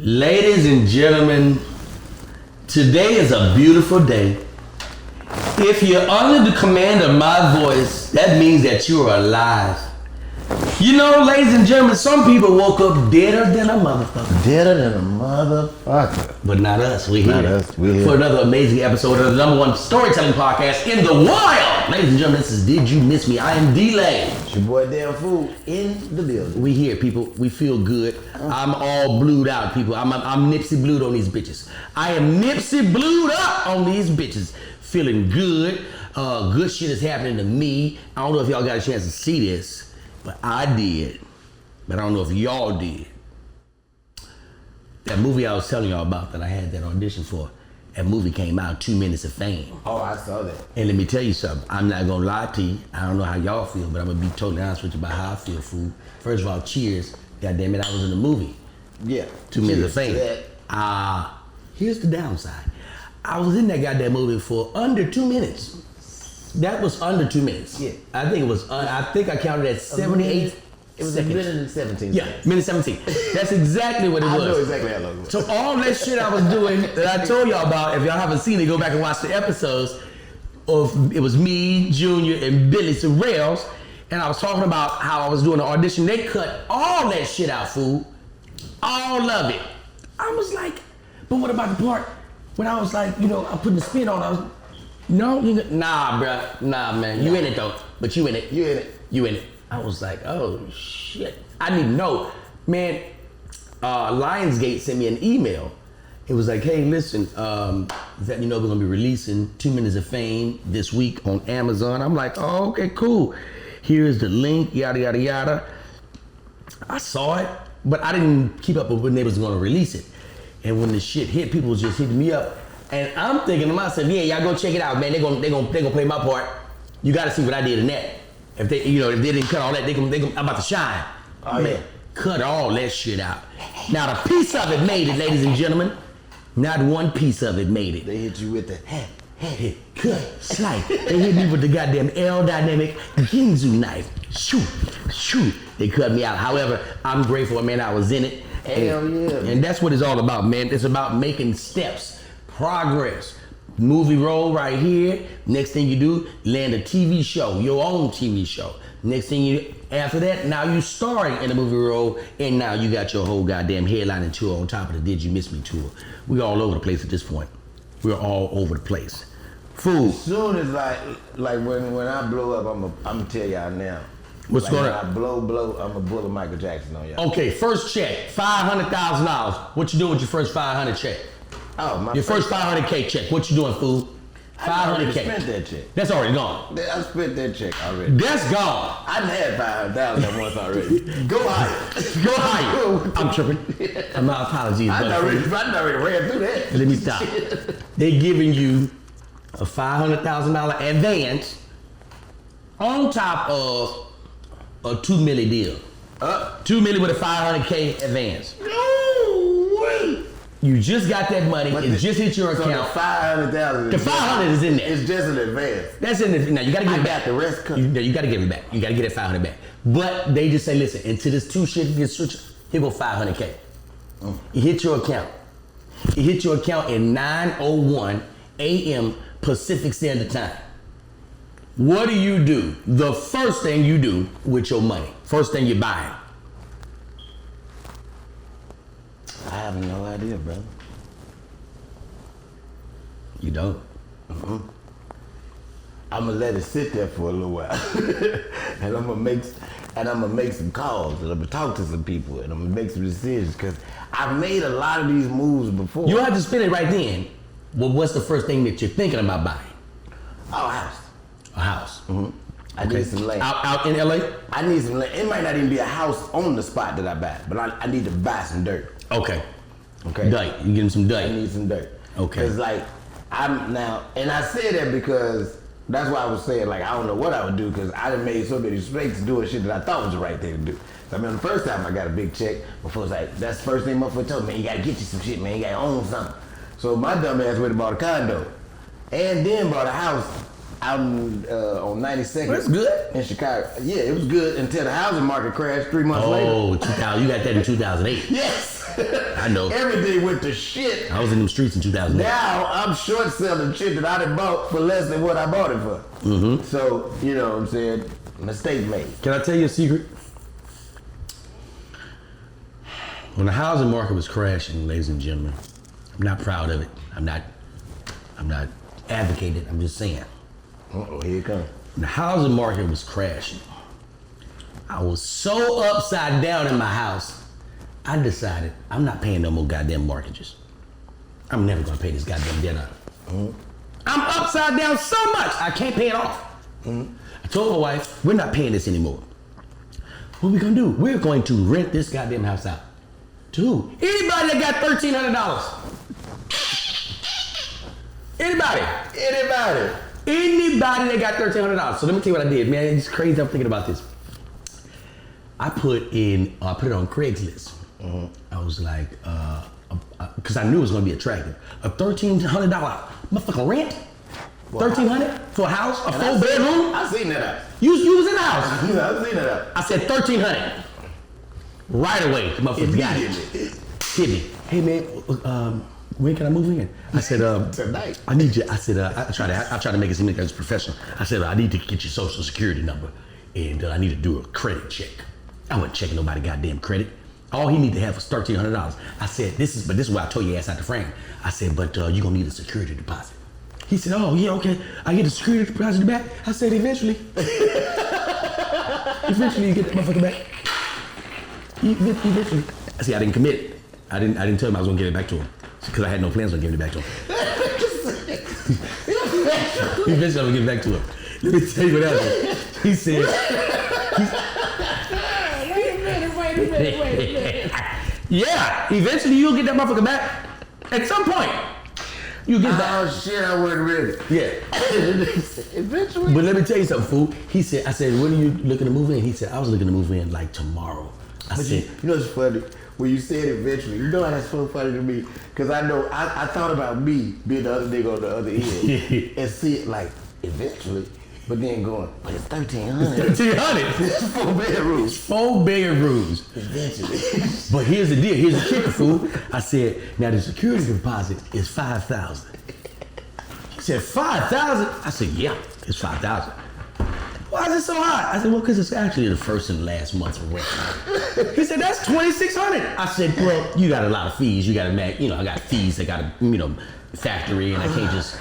Ladies and gentlemen, today is a beautiful day. If you're under the command of my voice, that means that you are alive. You know, ladies and gentlemen, some people woke up deader than a motherfucker. Deader than a motherfucker. But not us. We're Not here us. We're here. for another amazing episode of the #1 storytelling podcast in the wild. Ladies and gentlemen, this is Did You Miss Me? I am D-Lane. It's your boy Damn Fool in the building. We here, people. We feel good. I'm all blued out, people. I'm Nipsey blued on these bitches. I am Nipsey blued up on these bitches. Feeling good. Good shit is happening to me. I don't know if y'all got a chance to see this, but I did. But I don't know if y'all did. That movie I was telling y'all about that I had that audition for, that movie came out, 2 Minutes of Fame. Oh, I saw that. And let me tell you something. I'm not gonna lie to you. I don't know how y'all feel, but I'm gonna be totally honest with you about how I feel, fool. First of all, cheers. God damn it, I was in the movie. Yeah. 2 Minutes of Cheers to Fame. that. Here's the downside. I was in that goddamn movie for under 2 minutes. That was under 2 minutes. Yeah. I think it was. I think I counted at 78. It was seconds. a minute and 17 Yeah, seconds. minute 17. That's exactly what it I was. know exactly how long it was. So all that shit I was doing that I told y'all about, if y'all haven't seen it, go back and watch the episodes of, it was me, Junior, and Billy SORRELLS, and I was talking about how I was doing the audition. They cut all that shit out, fool. All of it. I was like, but what about the part when I was like, you know, I'm putting the spin on, I was, no, nah, bruh, nah, man, you in it though, but you in it. You in it. You in it. I was like, oh shit. I didn't know. Man, Lionsgate sent me an email. It was like, hey, listen, that you know we're gonna be releasing 2 Minutes of Fame this week on Amazon. I'm like, oh, okay, cool. Here's the link, yada, yada, yada. I saw it, but I didn't keep up with when they was gonna release it. And when the shit hit, people was just hitting me up. And I'm thinking to myself, yeah, y'all go check it out, man. They gonna play my part. You gotta see what I did in that. If they, you know, if they didn't cut all that, I'm about to shine. Oh, man, yeah. cut all that shit out. Now the piece of it made it, ladies and gentlemen. Not one piece of it made it. They hit you with the Hey, cut, slice. They hit me with the goddamn L dynamic Ginzu knife. Shoot, shoot. They cut me out. However, I'm grateful, man. I was in it. Hell yeah. And that's what it's all about, man. It's about making steps, progress. Movie role right here. Next thing you do, land a TV show, your own TV show. Next thing you, after that, now you starring in a movie role, and now you got your whole goddamn headlining tour on top of the Did You Miss Me tour. We all over the place at this point. We're all over the place. Fool. As soon as like when I blow up, I'm gonna tell y'all now. What's like going when on? I blow, I'm gonna pull a Michael Jackson on y'all. Okay, first check, $500,000. What you doing with your first 500 check? Oh, my Your first 500K check. What you doing, fool? I already 500K. spent that check. That's already gone. I spent that check already. That's gone. I done had 500,000 once already. Go higher. Go higher. I'm tripping. My apologies, I but already ran through that. let me stop. They're giving you a $500,000 advance on top of a $2 million deal. $2 million with a $500K advance. No way. You just got that money. But It just hit your So account. the 500,000. The 500 is in there. It's just an advance. That's in the, now you gotta give I it got back. the rest cut. You gotta give it back. You gotta get that 500 back. But they just say, listen, until this 2 shit gets switched, here go 500K. It hit your account. It hit your account at 9:01 a.m. Pacific Standard Time. What do you do? The first thing you do with your money. First thing you're buying. I have no idea, brother. You don't. I'm gonna let it sit there for a little while, and I'm gonna make some calls, and I'm gonna talk to some people, and I'm gonna make some decisions because I've made a lot of these moves before. You don't have to spend it right then. Well, what's the first thing that you're thinking about buying? Oh, a house. A house. I need some land. Out in LA? I need some land. It might not even be a house on the spot that I buy, but I need to buy some dirt. Okay. Okay. Dirt. You getting some I dirt. need some dirt. Okay. It's like I'm now, and I say that because that's why I was saying like I don't know what I would do because I done made so many mistakes doing shit that I thought was the right thing to do. So, I mean, the first time I got a big check, before it's like that's the first thing motherfucker told me, man, you gotta get you some shit, man, you gotta own something. So my dumb ass went and bought a condo, and then bought a house out on 92nd. That's good. In Chicago. Yeah, it was good until the housing market crashed 3 months later. Oh, 2000. You got that in 2008. Yes. I know. Everything went to shit. I was in them streets in 2008. Now I'm short selling shit that I done bought for less than what I bought it for. Mm-hmm. So, you know what I'm saying? Mistake made. Can I tell you a secret? When the housing market was crashing, ladies and gentlemen, I'm not proud of it. I'm not advocating it. I'm just saying. Uh-oh, here it comes. When the housing market was crashing, I was so upside down in my house, I decided I'm not paying no more goddamn mortgages. I'm never gonna pay this goddamn debt off. Mm-hmm. I'm upside down so much, I can't pay it off. Mm-hmm. I told my wife, we're not paying this anymore. What are we gonna do? We're going to rent this goddamn house out. To who? Anybody that got $1,300. Anybody that got $1,300. So let me tell you what I did, man. It's crazy. I'm thinking about this. I put it on Craigslist. Mm-hmm. I was like, because I knew it was gonna be attractive. A $1,300 motherfucking rent. $1,300 for a house, a 4-bedroom. I seen that house. You was in the house. Yeah, I seen that house. I said $1,300. Right away, the motherfucker got it. Hit me. Hey man, when can I move in? I said, tonight. I need you. I said, I try to make it seem like I was professional. I said, I need to get your social security number, and I need to do a credit check. I wasn't checking nobody goddamn credit. All he needed to have was $1,300. I said, this is why I told your ass out the frame. I said, but you're gonna need a security deposit. He said, oh yeah, okay. I get the security deposit back. I said, eventually. Eventually you get that motherfucker back. Eventually. See, I didn't commit it. I didn't tell him I was gonna give it back to him because I had no plans on giving it back to him. Eventually, I'm gonna give it back to him. Let me tell you what happened. He said, wait a minute. Yeah, eventually you'll get that motherfucker back. At some point, you get back. Oh shit, I wasn't ready. Yeah. Eventually. But let me tell you something, fool. He said, I said, when are you looking to move in? He said, I was looking to move in like tomorrow. I said, you know what's funny? When you said eventually, you know that's so funny to me. Because I know, I thought about me being the other nigga on the other end. And see it like, eventually. But then going, but it's 1,300. It's 1,300. It's 4 bedrooms. 4 bedrooms. Eventually. But here's the deal. Here's the kicker, fool. I said, now the security deposit is $5,000. He said, $5,000? I said, yeah, it's $5,000. Why is it so high? I said, well, because it's actually the first and last month's rent. He said, that's $2,600. I said, well, you got a lot of fees. You got to make, I got fees. I got a, factory, and I can't just,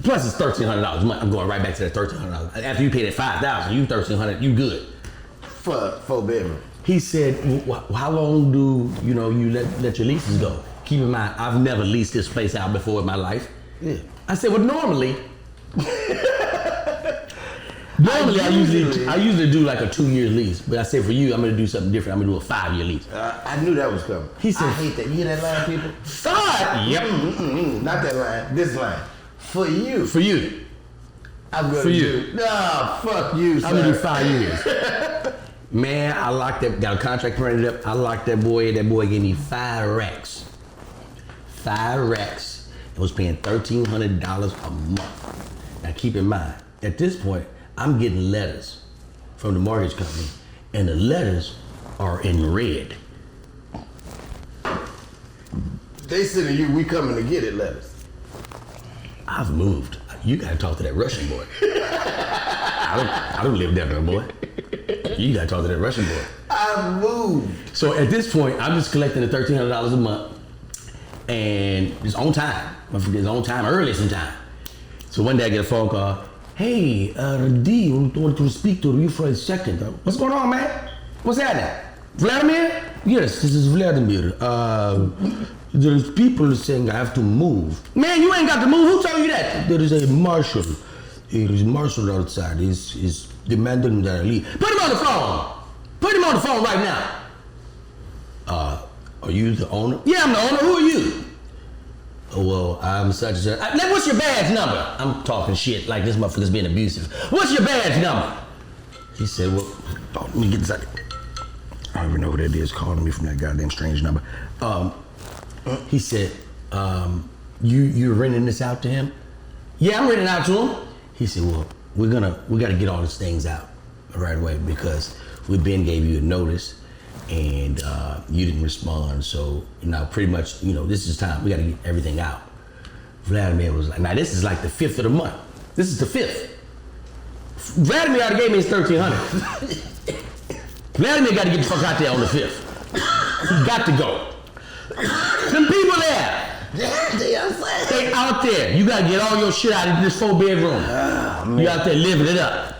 Plus, it's $1,300 a month. I'm going right back to that $1,300. After you pay that $5,000, you $1,300, you good. For 4 bedrooms. He said, how long do you let your leases go? Keep in mind, I've never leased this place out before in my life. Yeah. I said, well, normally I usually do like a 2-year lease, but I said for you, I'm gonna do something different. I'm gonna do a 5-year lease. I knew that was coming. He said, I hate that. You hear that line, people? 5? Yep. Not that line. This line. For you. For you. I'm gonna do. Nah, fuck you, sir. I'm gonna do 5 years. Man, I locked that. Got a contract printed up. I locked that boy. That boy gave me 5 racks. 5 racks. I was paying $1,300 a month. Now keep in mind, at this point, I'm getting letters from the mortgage company, and the letters are in red. They sending you, we coming to get it letters. I've moved. You gotta talk to that Russian boy. I don't live there no more. You gotta talk to that Russian boy. I've moved. So at this point, I'm just collecting the $1,300 a month, and it's on time. It's on time, early sometime. So one day I get a phone call. Hey, D, I want to speak to you for a second. What's going on, man? What's happening? Vladimir? Yes, this is Vladimir. There's people saying I have to move. Man, you ain't got to move. Who told you that? There is a marshal. There is a marshal outside. He's demanding that I leave. Put him on the phone. Put him on the phone right now. Are you the owner? Yeah, I'm the owner. Who are you? Oh, well, I'm such and such. What's your badge number? I'm talking shit like this motherfucker's being abusive. What's your badge number? He said, well, let me get this out. I don't even know who that is calling me from that goddamn strange number. He said, you're renting this out to him? Yeah, I'm renting it out to him. He said, well, we gotta get all these things out right away because we gave you a notice and you didn't respond. So pretty much, this is time. We got to get everything out. Vladimir was like, now this is like the 5th of the month. This is the 5th. Vladimir already gave me his $1,300. Vladimir got to get the fuck out there on the 5th. He got to go. Them people there. They out there. You got to get all your shit out of this 4-bedroom. Oh, you out there living it up.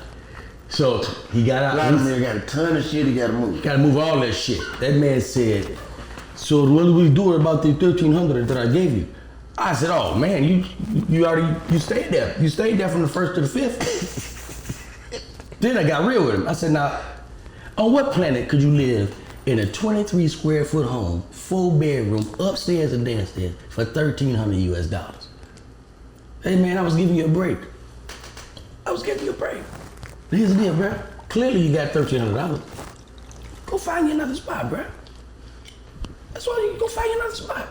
So he got out. Vladimir got a ton of shit he got to move. Got to move all that shit. That man said, so what do we do about the $1,300 that I gave you? I said, oh man, you stayed there. You stayed there from the 1st to the 5th. Then I got real with him. I said, now, on what planet could you live in a 23 square foot home, 4-bedroom, upstairs and downstairs for $1,300 US? Hey man, I was giving you a break. Here's the deal, bro. Clearly you got $1,300. Go find you another spot, bro. That's all you go find you another spot.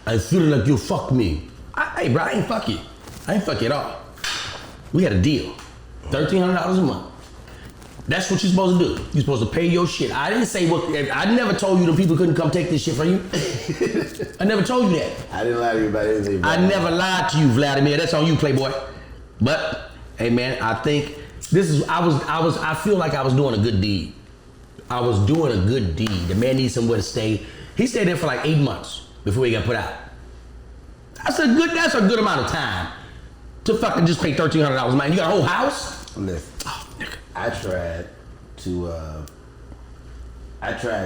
I feel like you fuck me. Hey, bro, I ain't fuck you. I ain't fuck you at all. We had a deal. $1,300 a month. That's what you're supposed to do. You're supposed to pay your shit. I didn't say I never told you the people couldn't come take this shit from you. I never told you that. I didn't lie to you about anything. I never lied to you, Vladimir. That's on you, Playboy. But, hey man, I think I feel like I was doing a good deed. I was doing a good deed. The man needs somewhere to stay. He stayed there for like 8 months before he got put out. That's a good amount of time to fucking just pay $1,300, man. You got a whole house? Listen, I tried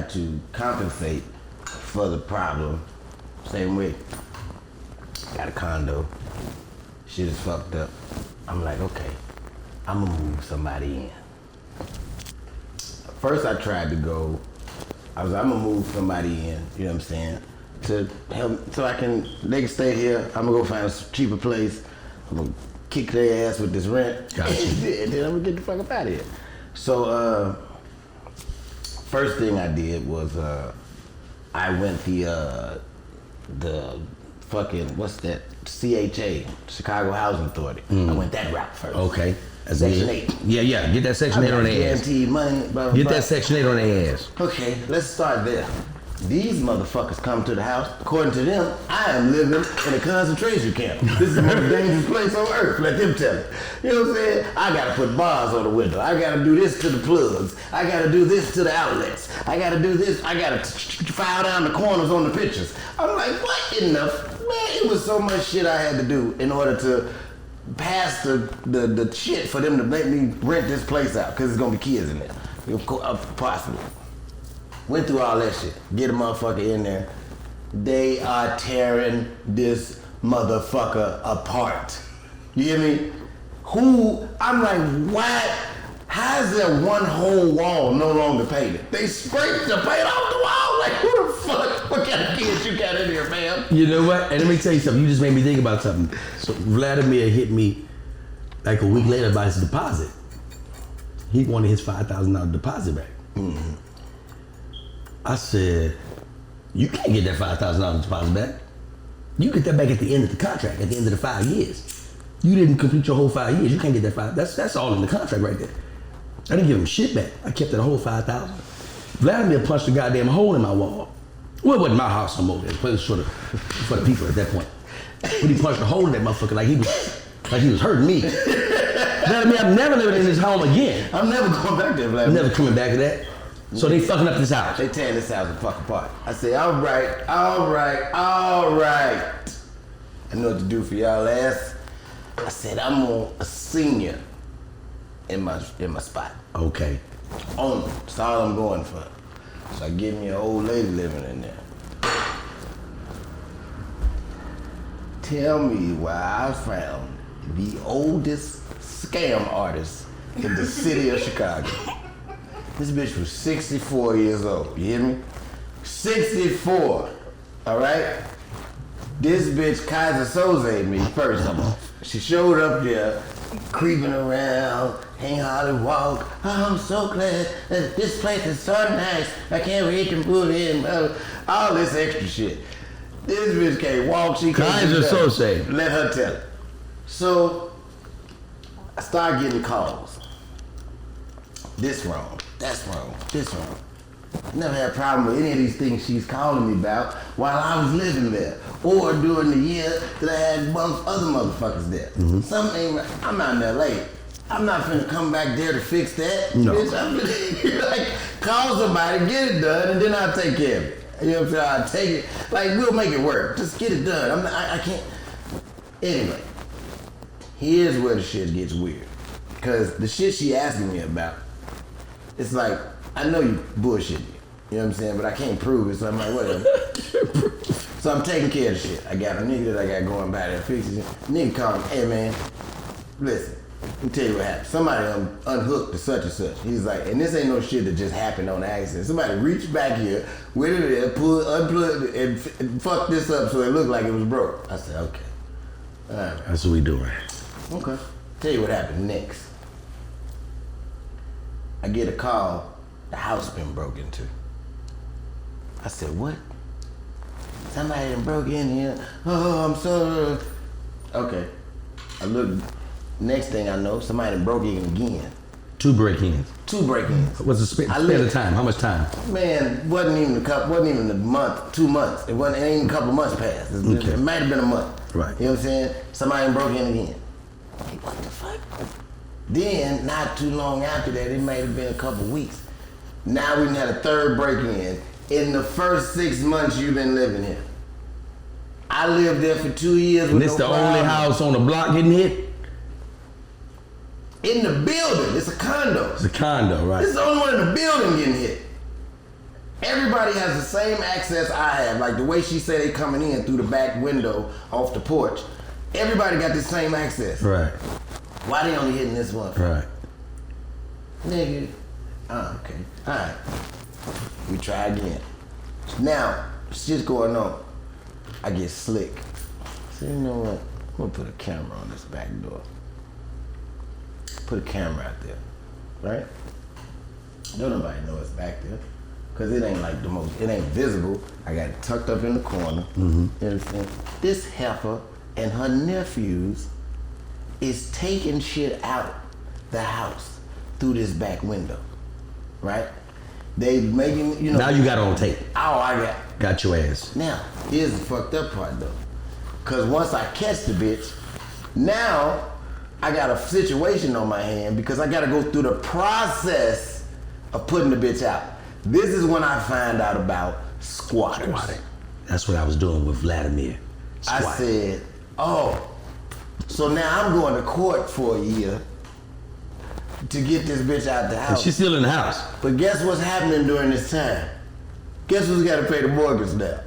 to compensate for the problem. Same way. Got a condo. Shit is fucked up. I'm like, okay, I'm gonna move somebody in. First I tried to go, I'm gonna move somebody in, you know what I'm saying? To help, so they can stay here. I'm gonna go find a cheaper place. I'm gonna kick their ass with this rent. Gotcha. And then I'm gonna get the fuck up out of here. So, first thing I did was, I went the fucking, what's that? CHA, Chicago Housing Authority. I went that route first. Okay. Section 8. Yeah. Get that Section 8 on their ass. Guaranteed money, blah, blah, Get blah. that Section 8 on their ass. Okay, let's start there. These motherfuckers come to the house. According to them, I am living in a concentration camp. This is the most dangerous place on earth. Let them tell it. You know what I'm saying? I gotta put bars on the window. I gotta do this to the plugs. I gotta do this to the outlets. I gotta do this. I gotta file down the corners on the pictures. I'm like, what? Enough. Man, it was so much shit I had to do in order to pass the shit for them to make me rent this place out, because there's gonna be kids in there. Possible. Went through all that shit. Get a motherfucker in there. They are tearing this motherfucker apart. You hear me? I'm like, what? How is there one whole wall no longer painted? They scraped the paint off the wall. Like, who the fuck? What kind of kids you got in here, fam? You know what? And let me tell you something. You just made me think about something. So Vladimir hit me like a week later about his deposit. He wanted his $5,000 deposit back. Mm-hmm. I said, you can't get that $5,000 deposit back. You get that back at the end of the contract, at the end of the 5 years. You didn't complete your whole 5 years. You can't get that that's all in the contract right there. I didn't give him shit back. I kept that whole $5,000. Vladimir punched a goddamn hole in my wall. Well, it wasn't my house no more. It was for the people at that point. But he punched a hole in that motherfucker like he was hurting me. Vladimir, I'm never living in this home again. I'm never going back there, Vladimir. I'm never coming back to that. So they fucking up this house. They tearing this house the fuck apart. I say, all right. I know what to do for y'all ass. I said, I'm on a senior in my spot. Okay. Owner. That's all I'm going for. So I get me an old lady living in there. Tell me why I found the oldest scam artist in the city of Chicago. This bitch was 64 years old, you hear me? 64, all right? This bitch Kaiser Soze me first. She showed up there, creeping around, ain't hardly walk. Oh, I'm so glad that this place is so nice. I can't wait to move in, all this extra shit. This bitch can't walk, she can't Kaiser Soze. Let her tell it. So, I started getting calls. This wrong, that's wrong, this wrong. Never had a problem with any of these things she's calling me about while I was living there. Or during the year that I had other motherfuckers there. Something ain't right. I'm out in LA. I'm not finna come back there to fix that. No. Bitch, I'm finna, like, call somebody, get it done, and then I'll take care of it. You know what I'm saying? I'll take it. Like, we'll make it work. Just get it done. I can't. Anyway, here's where the shit gets weird. Because the shit she asking me about, it's like, I know you bullshitting me. You know what I'm saying? But I can't prove it, so I'm like, whatever. So I'm taking care of the shit. I got a nigga that I got going by there fixing it. Nigga called me, hey man, listen, let me tell you what happened. Somebody unhooked the such and such. He's like, and this ain't no shit that just happened on accident. Somebody reached back here, with it there, unplugged it, and fucked this up so it looked like it was broke. I said, okay. All right. That's what we doing. Okay. Tell you what happened next. I get a call, the house been broke into. I said, what? Somebody done broke in here. Oh, I'm sorry. Okay. I look, next thing I know, somebody done broke in again. 2 break-ins. 2 break-ins. What's the span of time? How much time? Man, wasn't even a month, 2 months. It ain't even a couple months passed. It might have been a month. Right. You know what I'm saying? Somebody done broke in again. Like, what the fuck? Then, not too long after that, it might have been a couple weeks. Now we had a 3rd break-in in the first 6 months you've been living here. I lived there for 2 years with And this the only house on the block getting hit? In the building. It's a condo. It's a condo, right? This is the only one in the building getting hit. Everybody has the same access I have. Like the way she said they coming in through the back window off the porch. Everybody got the same access. Right. Why they only hitting this one? Right. Nigga. Oh, okay. All right. We try again. Now, shit's going on. I get slick. So you know what? I'm gonna put a camera on this back door. Put a camera out there, right? Don't nobody know it's back there. Cause it ain't like it ain't visible. I got it tucked up in the corner. You understand? This heifer and her nephews is taking shit out the house through this back window, right? They making, you know. Now you got it on tape. Oh, I got your ass. Now, here's the fucked up part though. Cause once I catch the bitch, now I got a situation on my hand because I gotta go through the process of putting the bitch out. This is when I find out about squatters. Squatting. That's what I was doing with Vladimir. I said, oh, so now I'm going to court for a year to get this bitch out the house. And she's still in the house. But guess what's happening during this time? Guess who's got to pay the mortgage now?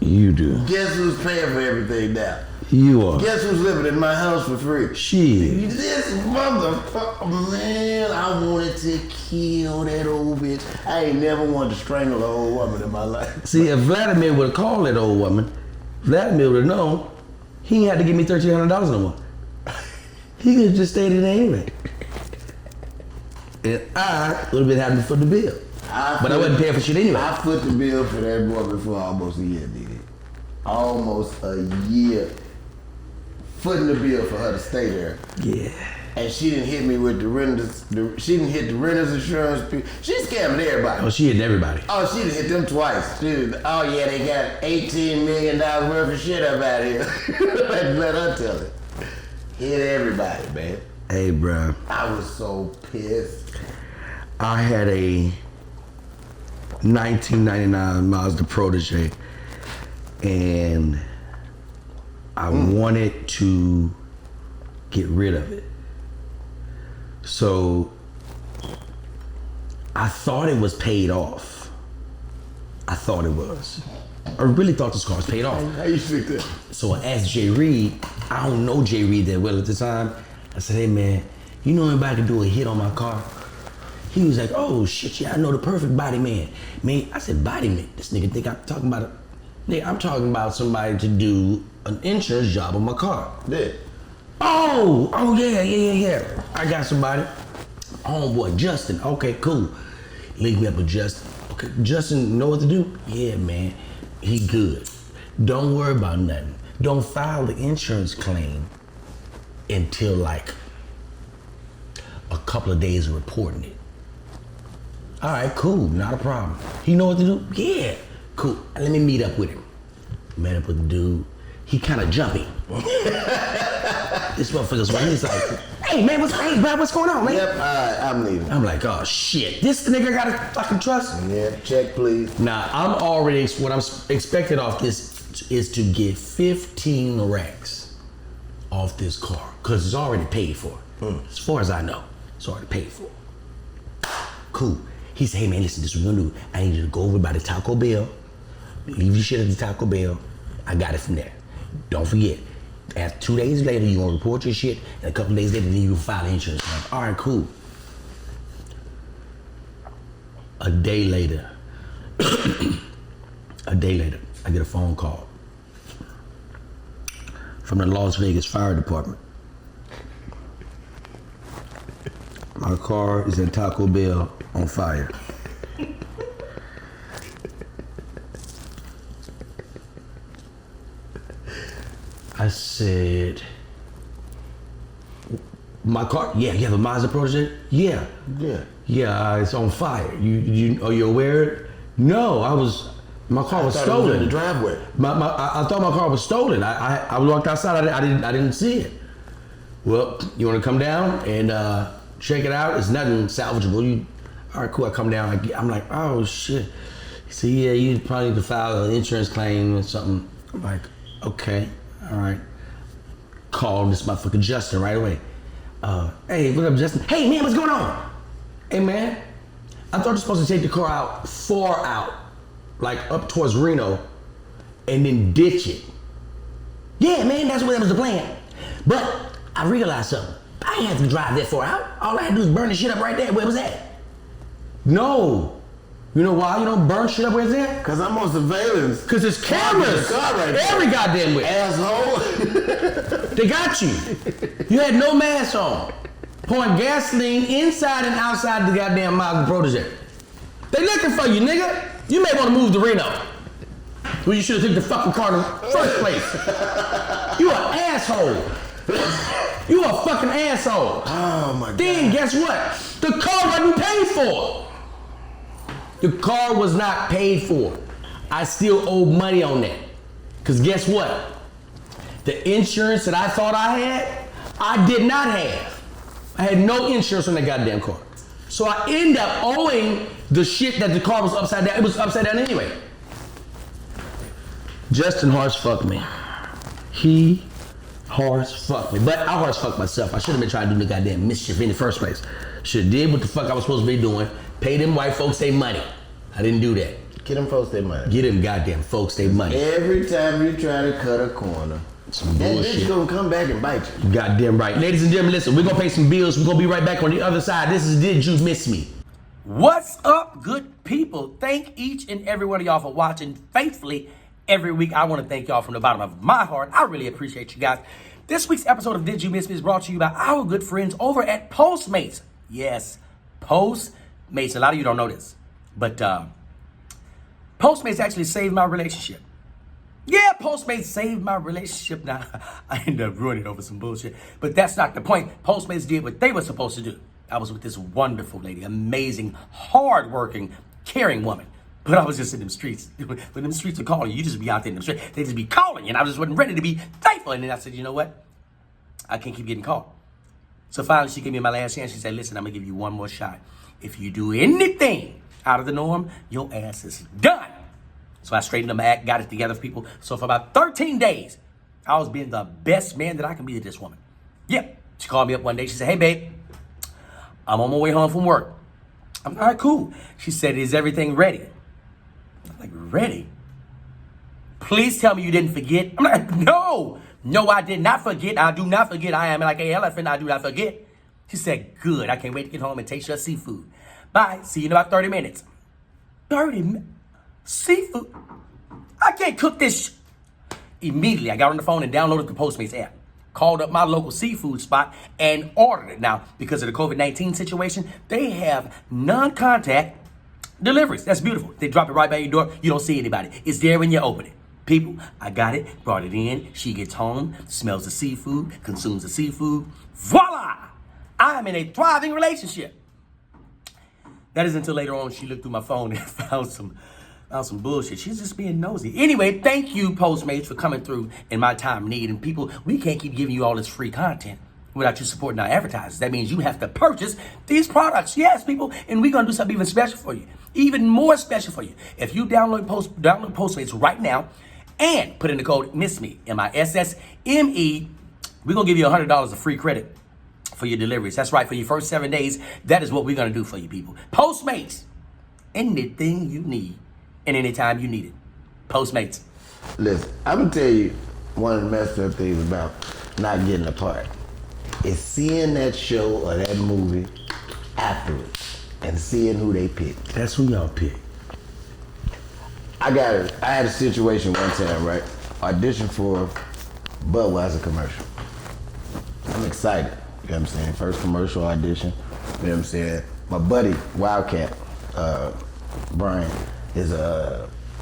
You do. Guess who's paying for everything now? You are. Guess who's living in my house for free? Shit. This motherfucker, man, I wanted to kill that old bitch. I ain't never wanted to strangle an old woman in my life. See, if Vladimir would have called that old woman, Vladimir would have known he ain't had to give me $1,300 no more. He could have just stayed in there anyway. And I would have been having to foot the bill. But I wasn't paying for shit anyway. I foot the bill for that woman for almost a year, did it? Almost a year. Footing the bill for her to stay there. Yeah. And she didn't hit me with the renters. She didn't hit the renters insurance people. She scamming everybody. Oh, she hit everybody. Oh, she done hit them twice. Oh yeah, they got $18 million worth of shit up out here. Let her tell it. Hit everybody, man. Hey, bro. I was so pissed. I had a 1999 Mazda Protege, and I wanted to get rid of it. So I thought it was paid off. I thought it was. I really thought this car was paid off. How you think that? So I asked Jay Reid. I don't know Jay Reid that well at the time. I said, hey man, you know anybody can do a hit on my car? He was like, oh shit, yeah, I know the perfect body man. Man, I said, body man? This nigga think I'm talking about nigga, I'm talking about somebody to do an insurance job on my car. Yeah. Oh yeah. I got somebody. Homeboy, Justin. Okay, cool. Link me up with Justin. Okay, Justin know what to do? Yeah, man. He good. Don't worry about nothing. Don't file the insurance claim until like a couple of days of reporting it. All right, cool, not a problem. He know what to do? Yeah, cool. Let me meet up with him. Met up with the dude. He kind of jumpy. This motherfucker's right. He's like, hey man, what's going on, man? Yep, all right, I'm leaving. I'm like, oh shit, this nigga gotta fucking trust me. Yeah, check please. Nah, I'm already, what I'm expecting off this is to get 15 racks off this car, cause it's already paid for. As far as I know, it's already paid for. Cool. He said, hey man, listen, this is what we're gonna do. I need you to go over by the Taco Bell, leave your shit at the Taco Bell. I got it from there. Don't forget, after 2 days later, you're gonna report your shit, and a couple days later, then you file insurance. Like, all right, cool. A day later, I get a phone call from the Las Vegas Fire Department. My car is at Taco Bell on fire. I said, my car? Yeah, you have a Mazda Protege? Yeah. Yeah, it's on fire. Are you aware? No, my car was stolen. It was in the driveway. I thought my car was stolen. I walked outside, I didn't see it. Well, you wanna come down and check it out? It's nothing salvageable. All right, cool, I come down, I'm like, oh shit. He said, yeah, you probably need to file an insurance claim or something. I'm like, okay, all right. Call this motherfucker Justin right away. Hey, what up, Justin? Hey man, what's going on? Hey man, I thought you were supposed to take the car out, far out, like up towards Reno, and then ditch it. Yeah man, that was the plan. But I realized something. I didn't have to drive that far out. All I had to do was burn the shit up right there. Where was that? No. You know why you don't burn shit up where it's at? Cause I'm on surveillance. Cause there's cameras. Right every goddamn way. Asshole. They got you. You had no mask on. Pouring gasoline inside and outside the goddamn Mazda Protege. They looking for you, nigga. You may want to move to Reno. Well, you should have took the fucking car in the first place. You an asshole. You a fucking asshole. Oh my God. Then guess what? The car wasn't paid for. The car was not paid for. I still owe money on that. Cause guess what? The insurance that I thought I had, I did not have. I had no insurance on that goddamn car. So I end up owing the shit that the car was upside down. It was upside down anyway. Justin Hart fucked me. Hart fucked me. But I Hart fucked myself. I should have been trying to do the goddamn mischief in the first place. Should have did what the fuck I was supposed to be doing. Pay them white folks their money. I didn't do that. Get them folks their money. Get them goddamn folks their money. Every time you try to cut a corner, some that bullshit. bitch gonna come back and bite you. Goddamn right. Ladies and gentlemen, listen, we're gonna pay some bills. We're gonna be right back on the other side. This is Did You Miss Me? What's up, good people? Thank each and every one of y'all for watching faithfully every week. I want to thank y'all from the bottom of my heart. I really appreciate you guys. This week's episode of Did You Miss Me is brought to you by our good friends over at Postmates. Yes, Postmates. A lot of you don't know this, but Postmates actually saved my relationship. Yeah, Postmates saved my relationship. Now, I ended up ruining it over some bullshit, but that's not the point. Postmates did what they were supposed to do. I was with this wonderful lady, amazing, hardworking, caring woman. But I was just in them streets. When them streets are calling you, you just be out there in them streets. They just be calling you, and I just wasn't ready to be thankful. And then I said, you know what? I can't keep getting called. So finally, she gave me my last chance. She said, listen, I'm going to give you one more shot. If you do anything out of the norm, your ass is done. So I straightened up my act, got it together for people. So for about 13 days, I was being the best man that I can be to this woman. Yep. She called me up one day. She said, hey, babe, I'm on my way home from work. I'm all right, cool. She said, is everything ready? I'm like, ready? Please tell me you didn't forget. I'm like, no, I did not forget. I do not forget. I am like an elephant. I do not forget. She said, good. I can't wait to get home and taste your seafood. Bye. See you in about 30 minutes. 30 minutes? Seafood? I can't cook this. Immediately, I got on the phone and downloaded the Postmates app. Called up my local seafood spot and ordered it. Now, because of the COVID-19 situation, they have non-contact deliveries. That's beautiful. They drop it right by your door. You don't see anybody. It's there when you open it. People, I got it, brought it in. She gets home, smells the seafood, consumes the seafood. Voila! I'm in a thriving relationship. That is until later on she looked through my phone and found some bullshit. She's just being nosy. Anyway, thank you, Postmates, for coming through in my time of need. And people, we can't keep giving you all this free content without you supporting our advertisers. That means you have to purchase these products. Yes, people, and we're gonna do something even special for you. Even more special for you. If you download Postmates right now and put in the code MISSME, MISSME, we're gonna give you $100 of free credit for your deliveries. That's right, for your first 7 days, that is what we're gonna do for you people. Postmates, anything you need and anytime you need it. Postmates. Listen, I'm gonna tell you one of the messed up things about not getting a part is seeing that show or that movie afterwards and seeing who they picked. That's who y'all pick. I had a situation one time, right? Audition for Budweiser commercial. I'm excited, you know what I'm saying? First commercial audition, you know what I'm saying? My buddy, Wildcat, Brian, is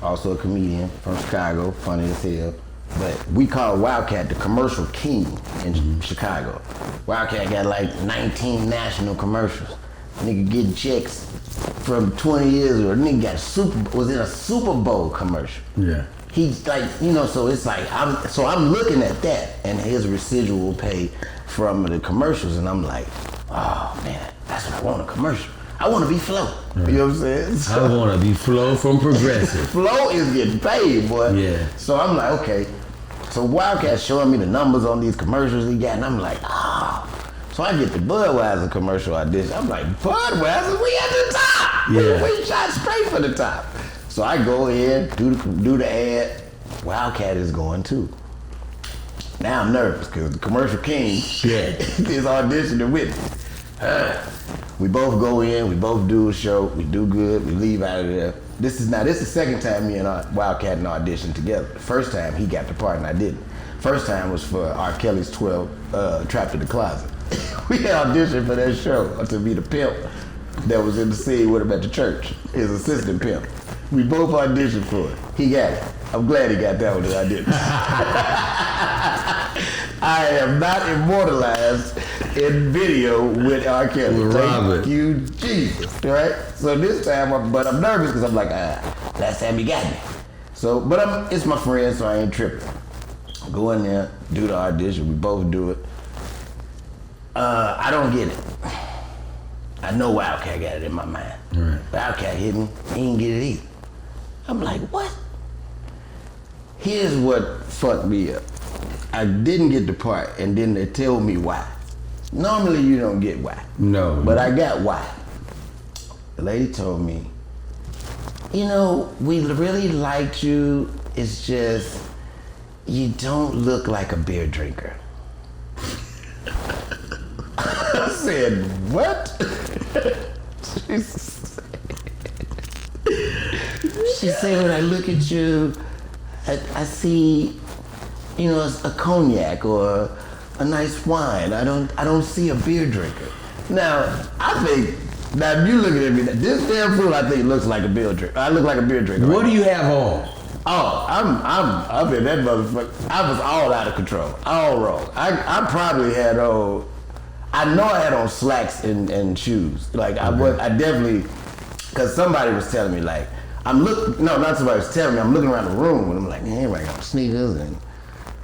also a comedian from Chicago, funny as hell. But we call Wildcat the commercial king in Chicago. Wildcat got like 19 national commercials. Nigga getting checks from 20 years ago. Nigga was in a Super Bowl commercial. Yeah. He's like, you know, so it's like, I'm looking at that and his residual pay from the commercials, and I'm like, oh man, that's what I want, a commercial. I want to be Flo. Right. You know what I'm saying? So, I want to be Flo from Progressive. Flo is getting paid, boy. Yeah. So I'm like, okay. So Wildcat's showing me the numbers on these commercials he got, and I'm like, oh. So I get the Budweiser commercial audition. I'm like, Budweiser, we at the top. Yeah. We shot straight for the top. So I go in, do the ad. Wildcat is going too. Now I'm nervous because the commercial king is auditioning with me. We both go in, we both do a show, we do good, we leave out of there. This is the second time me and Wildcat and auditioned together. The first time he got the part and I didn't. First time was for R. Kelly's 12 Trapped in the Closet. We had auditioned for that show to be the pimp that was in the scene with him at the church, his assistant pimp. We both auditioned for it. He got it. I'm glad he got that one that I didn't. I am not immortalized in video with R. Kelly. Thank you, Jesus. Right? So this time, but I'm nervous because I'm like, last time he got me. So, but it's my friend, so I ain't tripping. Go in there, do the audition. We both do it. I don't get it. I know Wildcat got it in my mind. Right. Wildcat hit me. He didn't get it either. I'm like, what? Here's what fucked me up. I didn't get the part, and then they tell me why. Normally you don't get why. No. But I got why. The lady told me, you know, we really liked you. It's just, you don't look like a beer drinker. I said, what? She said, when I look at you, I see, you know, a cognac or a nice wine. I don't see a beer drinker. Now, if you looking at me, this damn fool I think looks like a beer drinker. I look like a beer drinker. What do you have on? Oh, I'm in that motherfucker. I was all out of control, all wrong. I probably had on, I know I had on slacks and shoes. Like I definitely, cause somebody was telling me like, not somebody was telling me, I'm looking around the room and I'm like, man, everybody got sneakers and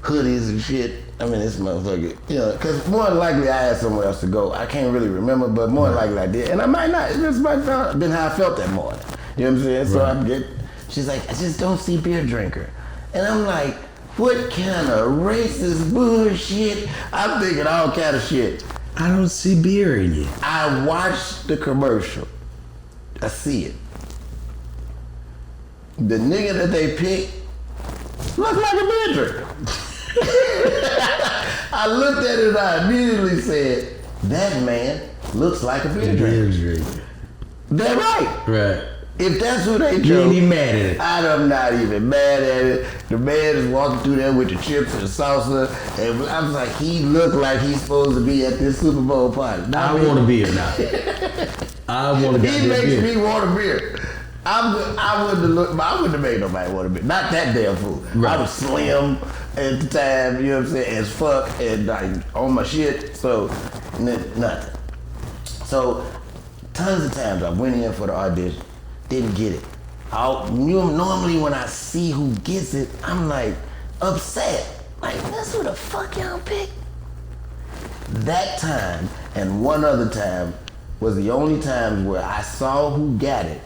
hoodies and shit. I mean, this motherfucker, you know, cause more than likely I had somewhere else to go. I can't really remember, but more than likely I did. And I might not, this might not have been how I felt that morning. You know what I'm saying? So she's like, I just don't see beer drinker. And I'm like, what kind of racist bullshit? I'm thinking all kind of shit. I don't see beer in you. I watched the commercial. I see it. The nigga that they picked looked like a beer drinker. I looked at it and I immediately said, that man looks like a beer drinker. They're right. Right. If that's who they chose, you ain't even mad at it. I'm not even mad at it. The man is walking through there with the chips and the salsa, and I was like, he looked like he's supposed to be at this Super Bowl party. I want a beer now. I want a beer. He makes me want a beer. I wouldn't have made nobody want a beer. Not that damn fool. Right. I was slim at the time, you know what I'm saying, as fuck, and like on my shit, so nothing. So Tons of times I went in for the audition, didn't get it. Normally when I see who gets it, I'm like upset. Like, that's who the fuck y'all pick? That time and one other time was the only times where I saw who got it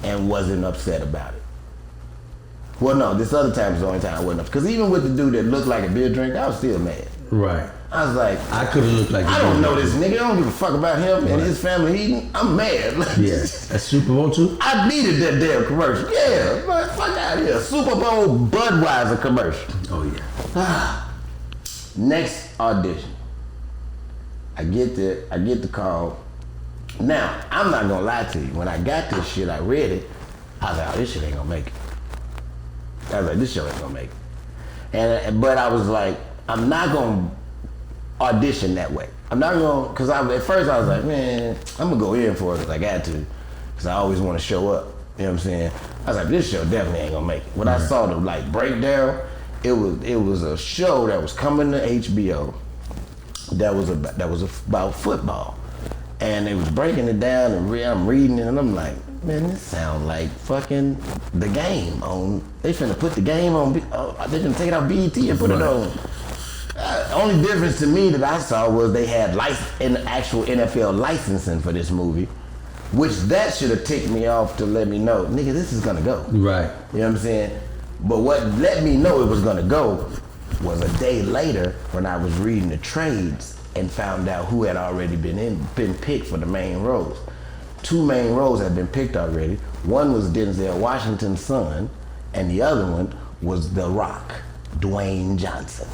and wasn't upset about it. Well, no, this other time was the only time I wasn't upset. Because even with the dude that looked like a beer drinker, I was still mad. Right. I was like, I could have looked like I don't know this nigga. I don't give a fuck about him and his family eating. I'm mad. Yeah. That's Super Bowl too? I needed that damn commercial. Yeah, but fuck out of here. Super Bowl Budweiser commercial. Oh yeah. Next audition. I get the call. Now, I'm not gonna lie to you. When I got this shit, I read it. I was like, oh, this shit ain't gonna make it. I was like, this shit ain't gonna make it. But I was like, I'm not gonna audition that way. I'm not gonna, cause at first I was like, man, I'm gonna go in for it cause I got to. Cause I always wanna show up. You know what I'm saying? I was like, this show definitely ain't gonna make it. When I saw the like breakdown, it was a show that was coming to HBO that was about football. And they was breaking it down and I'm reading it and I'm like, man, this sound like fucking The Game on, they finna put The Game on, they finna take it out BET and put it on. Only difference to me that I saw was they had actual NFL licensing for this movie, which that should have ticked me off to let me know, nigga, this is gonna go. Right. You know what I'm saying? But what let me know it was gonna go was a day later when I was reading the trades and found out who had already been picked for the main roles. 2 main roles had been picked already. One was Denzel Washington's son, and the other one was The Rock, Dwayne Johnson.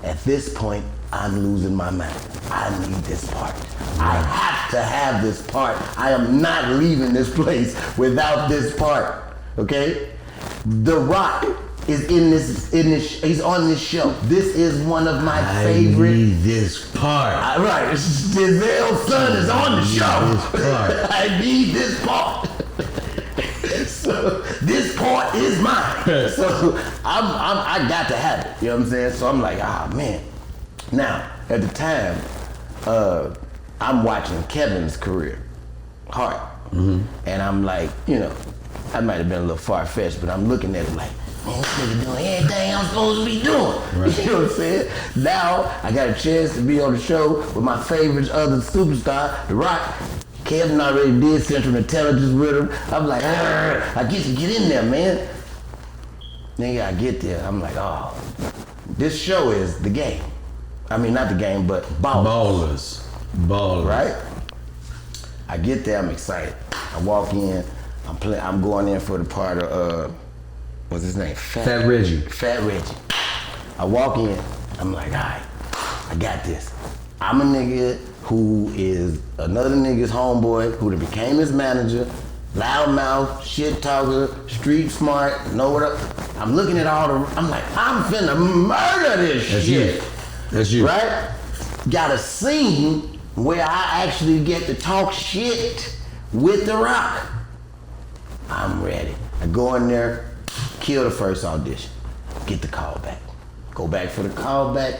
At this point, I'm losing my mind. I need this part. I have to have this part. I am not leaving this place without this part, okay? The Rock is he's on this show. This is one of my favorite. I need this part. Right, Denzel's son is on the show. This part. I need this part. So this part is mine. So I got to have it. You know what I'm saying? So I'm like, man. Now, at the time, I'm watching Kevin's career, Hart. Mm-hmm. And I'm like, you know, I might have been a little far-fetched, but I'm looking at it like, man, this nigga doing everything I'm supposed to be doing. Right. You know what I'm saying? Now, I got a chance to be on the show with my favorite other superstar, The Rock. Kevin already did Central Intelligence with him. I'm like, I get to get in there, man. Nigga, I get there. I'm like, oh, this show is The Game. I mean, not The Game, but Ballers. Ballers. Right? I get there, I'm excited. I walk in, I'm going in for the part of, what's his name? Fat Reggie. Fat Reggie. I walk in, I'm like, all right, I got this. I'm a nigga who is another nigga's homeboy who became his manager, loudmouth, shit talker, street smart, know what up. I'm looking at all the, I'm like, I'm finna murder this shit. That's you. Right? Got a scene where I actually get to talk shit with The Rock. I'm ready. I go in there, kill the first audition, get the call back. Go back for the call back,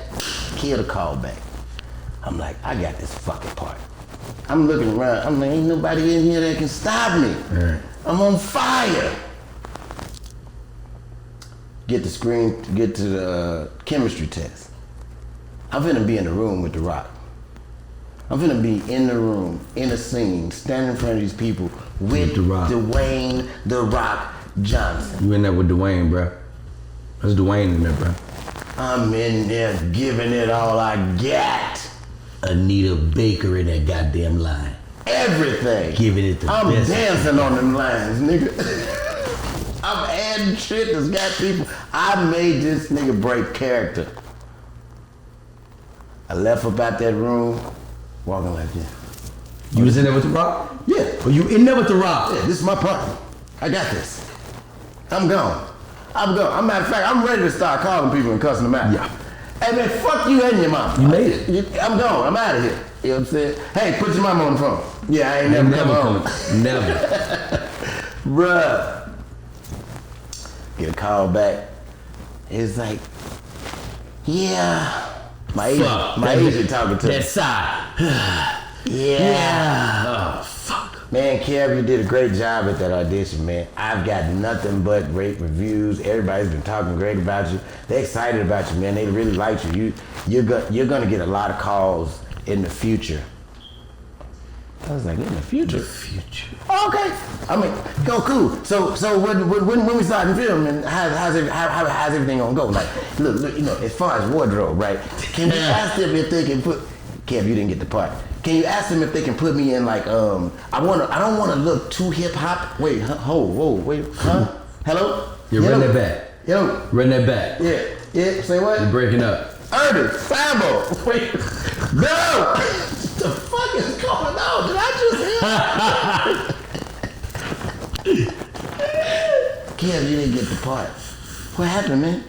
kill the call back. I'm like, I got this fucking part. I'm looking around, I'm like, ain't nobody in here that can stop me. Right. I'm on fire. Get to the chemistry test. I'm finna be in the room with The Rock. I'm finna be in the room, in a scene, standing in front of these people with Dwayne The Rock Johnson. You in there with Dwayne, bro. That's Dwayne in there, bro. I'm in there giving it all I got. Anita Baker in that goddamn line. Everything. Giving it the I'm best. dancing on them lines, nigga. I'm adding shit that's got people. I made this nigga break character. I left up out that room, walking like this. You was in there with The Rock? Yeah. Oh, you in there with The Rock? Yeah, this is my part. I got this. I'm gone. Matter of fact, I'm ready to start calling people and cussing them out. Yeah. Hey man, fuck you and your mama. You made it. I'm gone. I'm out of here. You know what I'm saying? Hey, put your mama on the phone. Yeah, I ain't never come home. Never. Bruh. Get a call back. It's like, yeah. My agent talking to me. That side. Yeah. Oh, fuck. Man, Kev, you did a great job at that audition, man. I've got nothing but great reviews. Everybody's been talking great about you. They're excited about you, man. They really like you. You're gonna get a lot of calls in the future. I was like, in the future? Oh, okay. I mean, go cool. So when we start filming, how's everything gonna go? Like, look, you know, as far as wardrobe, right? Can you ask them if they can put? Kev, you didn't get the part. Can you ask them if they can put me in like I don't want to look too hip hop. Wait, wait, huh? Hello? Yeah, run that back. Yo. Run that back. Yeah. Say what? You're breaking up. Ernest, Sambo. Wait, no. What the fuck is going on? Did I just hear? Kev, you didn't get the part. What happened, man?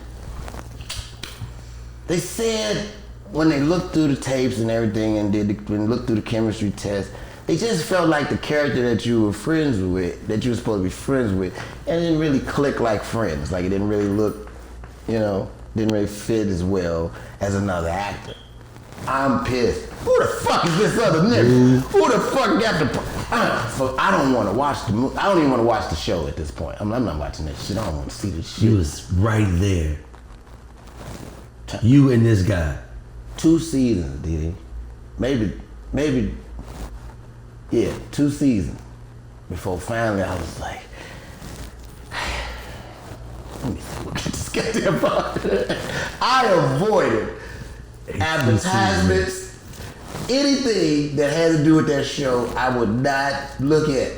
They said when they looked through the tapes and everything and when they looked through the chemistry test, they just felt like the character that you were friends with, that you were supposed to be friends with, and it didn't really click like friends. Like it didn't really look, you know, didn't really fit as well as another actor. I'm pissed. Who the fuck is this other nigga? Who the fuck got the... So I don't want to watch the movie. I don't even want to watch the show at this point. I'm not watching that shit. I don't want to see this shit. You was right there. You and this guy. 2 seasons, did he? Maybe, yeah, 2 seasons. Before finally I was like, let me see what this goddamn part. I avoided advertisements, anything that had to do with that show, I would not look at.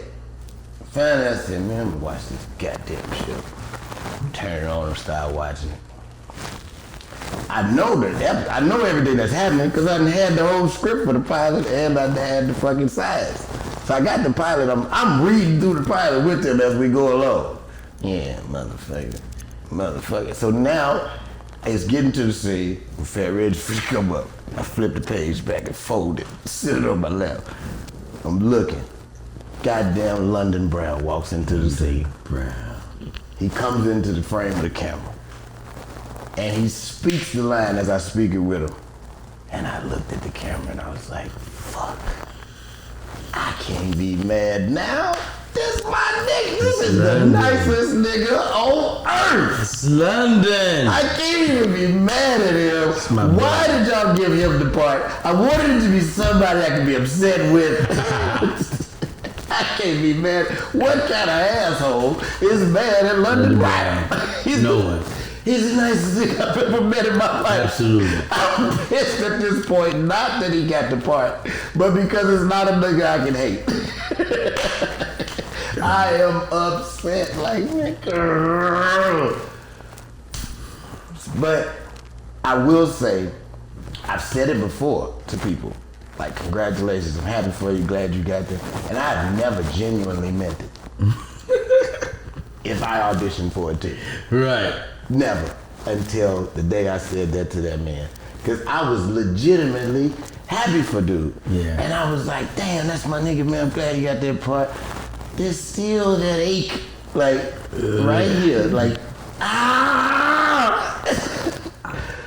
Finally I said, man, I'm gonna watch this goddamn show. Turn it on and start watching it. I know everything that's happening because I done had the whole script for the pilot and I had the fucking sides. So I got the pilot, I'm reading through the pilot with them as we go along. Yeah, motherfucker. So now, it's getting to the scene when Fat Reg's free come up. I flip the page back and fold it, sit it on my lap. I'm looking. Goddamn London Brown walks into the scene. He comes into the frame of the camera. And he speaks the line as I speak it with him. And I looked at the camera and I was like, fuck. I can't be mad now. This my nigga. This is the nicest nigga on earth. It's London. I can't even be mad at him. Why did y'all give him the part? I wanted it to be somebody I could be upset with. I can't be mad. What kind of asshole is mad at London Brown? No one. He's the nicest nigga I've ever met in my life. Absolutely. I'm pissed at this point, not that he got the part, but because it's not a nigga I can hate. I am upset like nigga. But I will say, I've said it before to people, like congratulations, I'm happy for you, glad you got there. And I've never genuinely meant it. If I auditioned for it too. Right. Never until the day I said that to that man. Cause I was legitimately happy for dude. Yeah. And I was like, damn, that's my nigga, man. I'm glad he got that part. There's still that ache, like right here, like ah.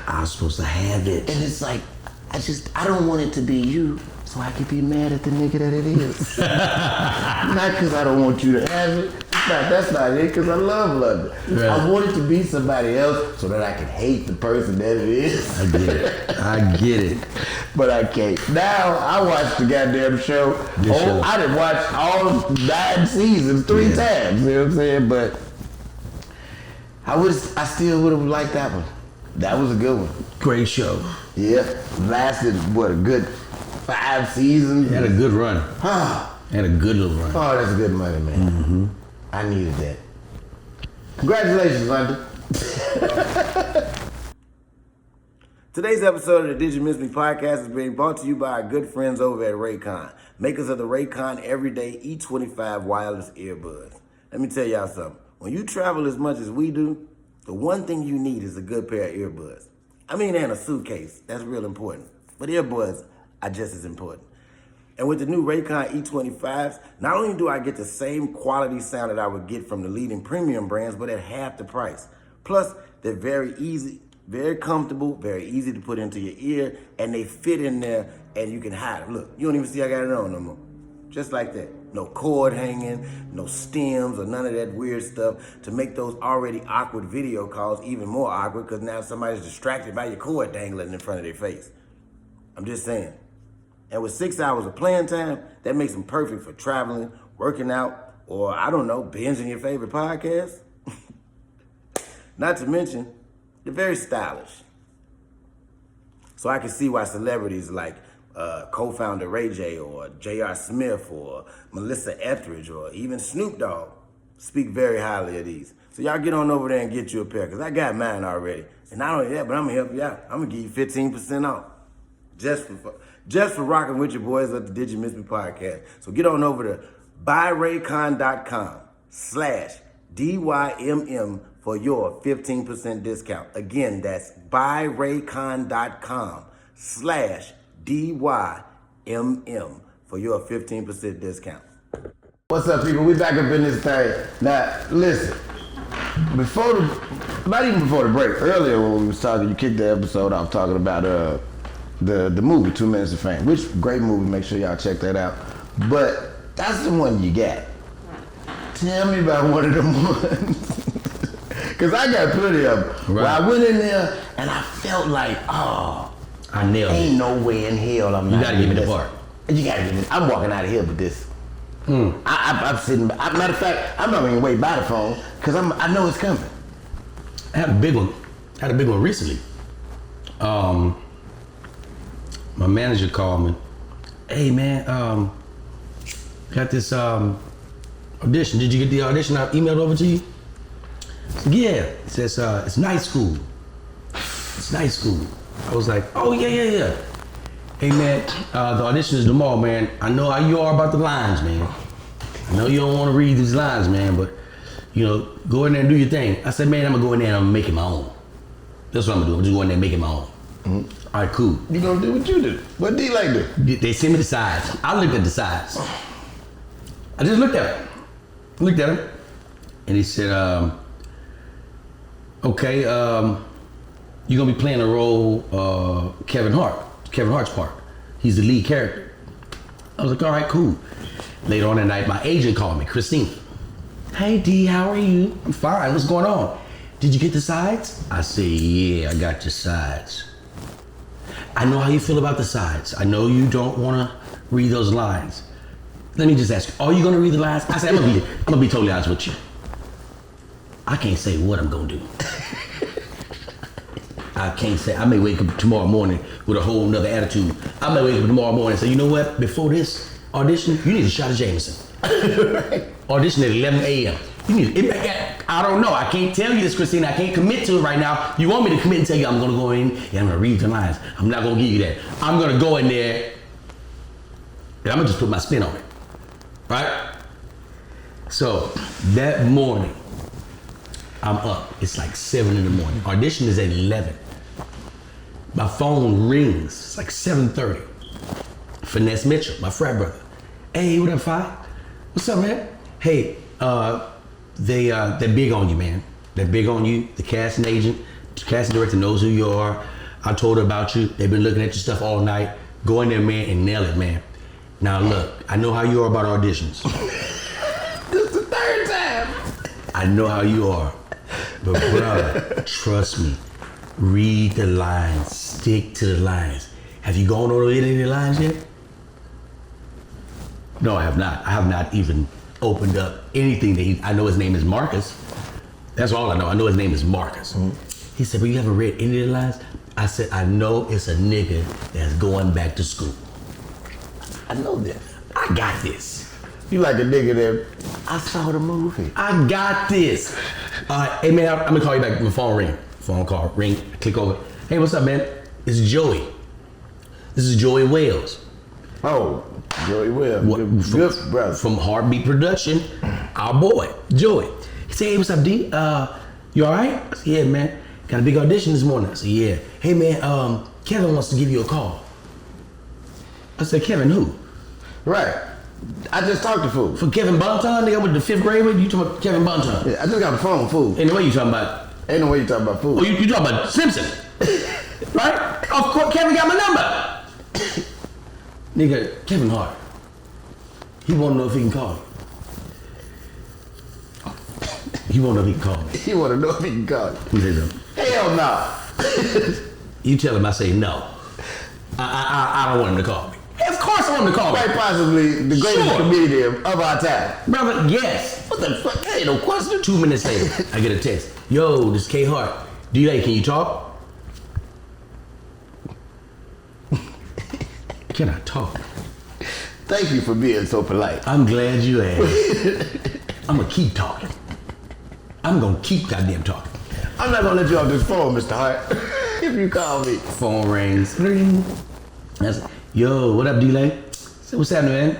I was supposed to have it. And it's like, I don't want it to be you, so I can be mad at the nigga that it is. Not cause I don't want you to have it. That's not it, because I love London. Right. I want it to be somebody else so that I can hate the person that it is. I get it. But I can't. Now, I watched the goddamn show. I done watched all 9 seasons 3 times, you know what I'm saying? But I still would have liked that one. That was a good one. Great show. Yeah. Lasted, a good 5 seasons? Had a good run. Had a good little run. Oh, that's good money, man. Mm-hmm. I needed that. Congratulations, London. Today's episode of the Did You Miss Me podcast is being brought to you by our good friends over at Recount, makers of the Recount Everyday E25 wireless earbuds. Let me tell y'all something. When you travel as much as we do, the one thing you need is a good pair of earbuds. I mean, and a suitcase. That's real important. But earbuds are just as important. And with the new Recount E25s, not only do I get the same quality sound that I would get from the leading premium brands, but at half the price. Plus, they're very easy Very comfortable, very easy to put into your ear, and they fit in there, and you can hide them. Look, you don't even see I got it on no more. Just like that. No cord hanging, no stems, or none of that weird stuff to make those already awkward video calls even more awkward because now somebody's distracted by your cord dangling in front of their face. I'm just saying. And with 6 hours of playing time, that makes them perfect for traveling, working out, or I don't know, binging your favorite podcast. Not to mention, they're very stylish. So I can see why celebrities like co-founder Ray J or J.R. Smith or Melissa Etheridge or even Snoop Dogg speak very highly of these. So y'all get on over there and get you a pair, because I got mine already. And not only that, but I'm going to help you out. I'm going to give you 15% off. Just for rocking with your boys at the Did You Miss Me podcast. So get on over to buyraycon.com/DYMM for your 15% discount. Again, that's buyraycon.com/DYMM for your 15% discount. What's up, people? We back up in this thing. Now, listen. Not even before the break. Earlier when we was talking, you kicked the episode off talking about the movie 2 Minutes of Fame, which great movie. Make sure y'all check that out. But that's the one you got. Tell me about one of them ones. Because I got plenty of them. Right. Well, I went in there and I felt like, oh, I nailed it. ain't no way in hell I'm not. You gotta give me the part. You gotta give me. I'm walking out of here with this. I'm sitting. Matter of fact, I'm not even wait by the phone because I know it's coming. I had a big one. Recently. My manager called me. Hey man, got this audition. Did you get the audition I emailed over to you? I said, yeah. It says it's night school. It's night school. I was like, oh yeah. Hey man, the audition is tomorrow, man. I know how you are about the lines, man. I know you don't want to read these lines, man, but you know, go in there and do your thing. I said, man, I'm gonna go in there and I'm gonna make it my own. That's what I'm gonna do. I'm just go in there and make it my own. All right, cool. You gonna do what you do? What D-Like do? They sent me the sides. I looked at the sides. I just looked at him. And he said, okay, you're gonna be playing the role Kevin Hart's part. He's the lead character. I was like, all right, cool. Later on that night, my agent called me, Christina. Hey D, how are you? I'm fine, what's going on? Did you get the sides? I said, yeah, I got your sides. I know how you feel about the sides. I know you don't wanna read those lines. Let me just ask you, are you gonna read the lines? I said, I'm gonna be totally honest with you. I can't say what I'm gonna do. I can't say. I may wake up tomorrow morning with a whole nother attitude. I may wake up tomorrow morning and say, you know what? Before this audition, you need a shot of Jameson. Right. Audition at 11 a.m. You need it. I don't know. I can't tell you this, Christina. I can't commit to it right now. You want me to commit and tell you I'm gonna go in and I'm gonna read the lines. I'm not gonna give you that. I'm gonna go in there and I'm gonna just put my spin on it. Right? So that morning, I'm up. It's like 7 in the morning. Audition is at 11. My phone rings. It's like 7:30. Finesse Mitchell, my frat brother. Hey, what up, Fi? What's up, man? Hey, they're big on you, man. They're big on you. The casting agent, the casting director knows who you are. I told her about you. They've been looking at your stuff all night. Go in there, man, and nail it, man. Now look, I know how you are about auditions. This is the 3rd time. I know how you are. But brother, trust me. Read the lines. Stick to the lines. Have you gone over any of the lines yet? No, I have not. I have not even opened up anything that I know his name is Marcus. That's all I know. I know his name is Marcus. He said, but you haven't read any of the lines? I said, I know it's a nigga that's going back to school. I know this. I got this. You like a nigga that I saw the movie. I got this. Hey man, I'm gonna call you back. My phone ring. Phone call, ring, click over. Hey, what's up, man? It's Joey. This is Joey Wales. Oh, Joey Wales. Good brother. From Heartbeat Production, our boy, Joey. He said, hey, what's up, D? You all right? I said, yeah, man. Got a big audition this morning. I said, yeah. Hey, man, Kevin wants to give you a call. I said, Kevin who? Right. I just talked to fool. For Kevin Bonton? Nigga, with the 5th grade with you talking about Kevin Bonton? Yeah, I just got the phone, fool. And what you talking about? Ain't no way you talking about food. Oh, you talking about Simpson, right? Of course, Kevin got my number. Nigga, Kevin Hart. He won't know if he can call me. He won't know if he can call me. He want to know if he can call you. He says, Hell no. you tell him I say no. I don't want him to call me. Of course I want him to call me. Quite possibly the greatest Sure. comedian of our time. Brother, yes. What the fuck? That ain't no question. 2 minutes later, I get a text. Yo, this is K Hart. DA, can you talk? Can I talk? Thank you for being so polite. I'm glad you asked. I'm gonna keep talking. I'm gonna keep goddamn talking. I'm not gonna let you off this phone, Mr. Hart. If you call me. Phone rings. Ring. That's, yo, what up, D-Lay? So what's happening, man?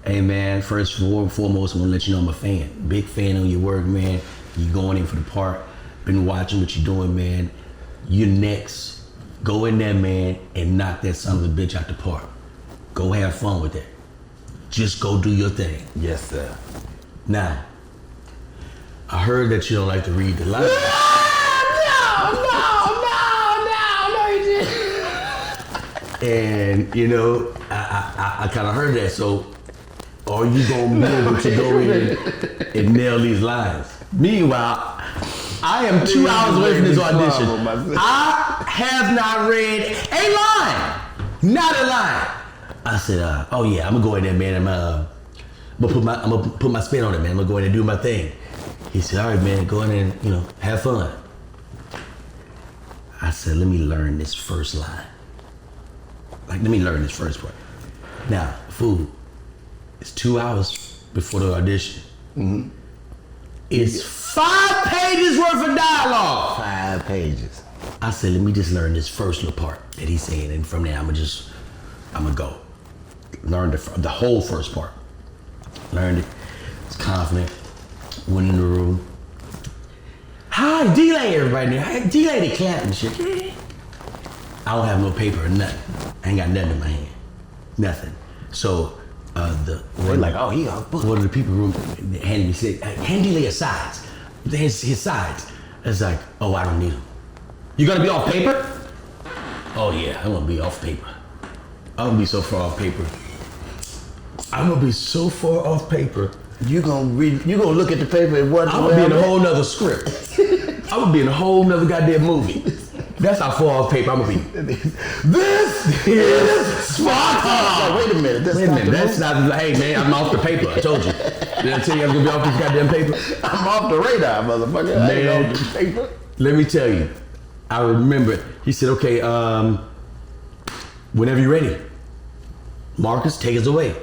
Hey, man, first and foremost, I want to let you know I'm a fan. Big fan of your work, man. You going in for the part. Been watching what you're doing, man. You're next. Go in there, man, and knock that son of a bitch out the park. Go have fun with that. Just go do your thing. Yes, sir. Now, I heard that you don't like to read the lines. And you know, I kind of heard that. So, are you gonna be able to go in and nail these lines? Meanwhile, I am 2 hours away from this audition. I have not read a line, not a line. I said, oh yeah, I'm gonna go in there, man. I'm gonna put my spin on it, man. I'm gonna go in and do my thing. He said, all right, man, go in and have fun. I said, let me learn this first line. Let me learn this first part. Now, fool, it's 2 hours before the audition. Mm-hmm. It's 5 pages worth of dialogue. 5 pages. I said, let me just learn this first little part that he's saying, and from there, I'm gonna go. Learn the whole first part. Learned it. Was confident. Went in the room. Hi, D-Lay, everybody there. Hey, D-Lay, they clapping and shit. Yeah. I don't have no paper or nothing. I ain't got nothing in my hand. Nothing. So They're like, oh, he got a book. one of the people in the room handed me, said, hand D-Lay his sides. His sides. It's like, oh, I don't need them. You gonna be off paper? Oh yeah, I'm gonna be off paper. I'm gonna be so far off paper. I'm gonna be so far off paper. You gonna look at the paper and wonder. I'm gonna be in a whole nother script. I'm gonna be in a whole nother goddamn movie. That's how far off paper I'm gonna be. This is Sparta! Wait a minute. That's not, hey man, I'm off the paper. I told you. Did I tell you I was gonna be off this goddamn paper? I'm off the radar, motherfucker. I ain't off the paper. Let me tell you, I remember, he said, okay, whenever you're ready, Marcus, take us away.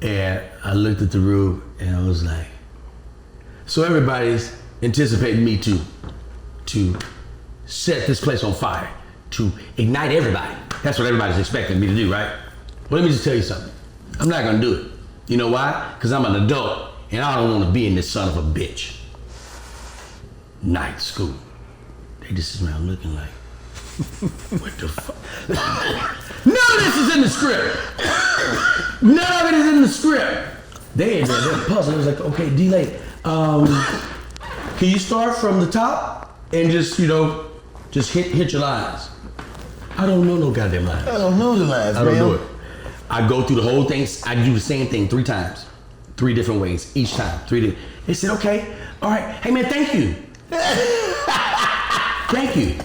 And I looked at the room and I was like, so everybody's anticipating me to set this place on fire, to ignite everybody. That's what everybody's expecting me to do, right? Well, let me just tell you something. I'm not gonna do it. You know why? Because I'm an adult and I don't wanna be in this son of a bitch. Night school. They just sit around looking like, what the fuck? None of this is in the script. None of it is in the script. They're puzzled. It was like, okay, D-Lay, can you start from the top and just hit your lines? I don't know no goddamn lines. I don't know the lines, I don't do it. I go through the whole thing. I do the same thing 3 times. 3 different ways each time. They said, okay, all right. Hey man, thank you. Thank you.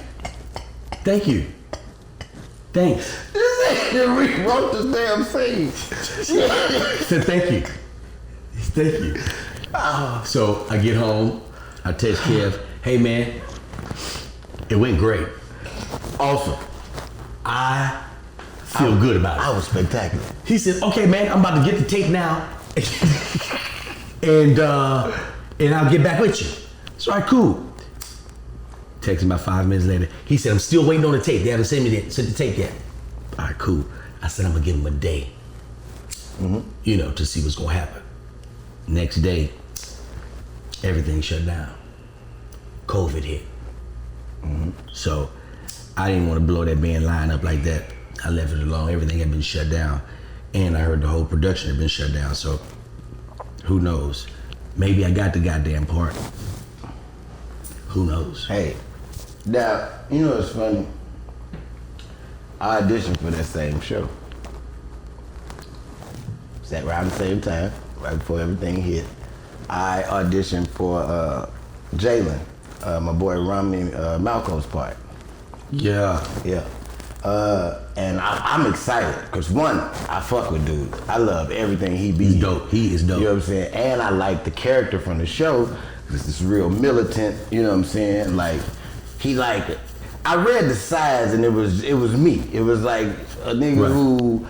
Thank you. Thanks. They rewrote this damn scene. Said thank you. Thank you. So I get home. I text Kev, hey man, it went great. Awesome. I feel good about it. I was spectacular. He said, okay man, I'm about to get the tape now. and I'll get back with you. So all right, cool. Text him about 5 minutes later. He said, I'm still waiting on the tape. They haven't sent the tape yet. All right, cool. I said, I'm gonna give him a day, to see what's gonna happen. Next day, everything shut down. COVID hit. So I didn't want to blow that band line up like that. I left it alone. Everything had been shut down. And I heard the whole production had been shut down. So who knows? Maybe I got the goddamn part. Who knows? Hey, now, you know what's funny? I auditioned for that same show. Sat around the same time, right before everything hit. I auditioned for Jalen, my boy Rami Malcolm's part. Yeah. Yeah. And I'm excited, because one, I fuck with dude. I love everything he be. He's dope. He is dope. You know what I'm saying? And I like the character from the show. This is real militant, you know what I'm saying? Like, I read the sides and it was me. It was like a nigga who,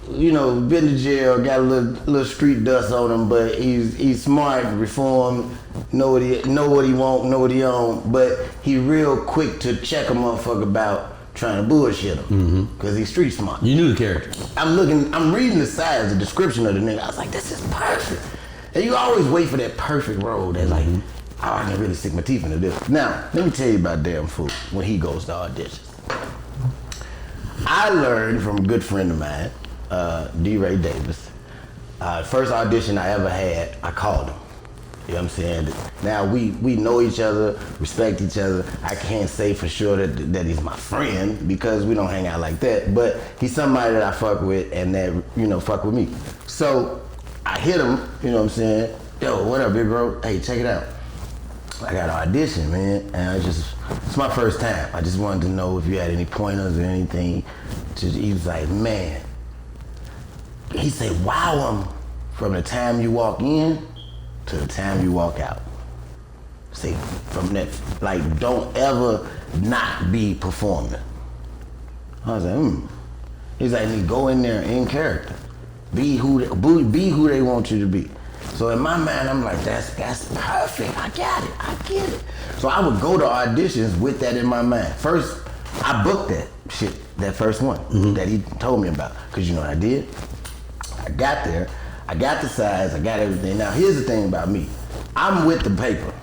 you know, been to jail, got a little street dust on him, but he's smart, reformed, know what he want, know what he own, but he real quick to check a motherfucker about trying to bullshit him, because he's street smart. You knew the character. I'm reading the sides, the description of the nigga. I was like, this is perfect. And you always wait for that perfect role that's like, oh, I can really stick my teeth into this. Now, let me tell you about Damn Fool when he goes to auditions. I learned from a good friend of mine, Reid Davis. First audition I ever had, I called him. You know what I'm saying? Now we know each other, respect each other. I can't say for sure that he's my friend because we don't hang out like that, but he's somebody that I fuck with and that, you know, fuck with me. So I hit him, you know what I'm saying? Yo, what up, big bro? Hey, check it out. I got an audition, man, and it's my first time. I just wanted to know if you had any pointers or anything. He was like, man. He said, wow him from the time you walk in to the time you walk out. See, from that, like, don't ever not be performing. I was like, He's like, go in there in character. Be who they want you to be. So in my mind, I'm like, that's perfect. I get it. So I would go to auditions with that in my mind. First, I booked that first one that he told me about. Because you know what I did? I got there, I got the size, I got everything. Now here's the thing about me. I'm with the paper.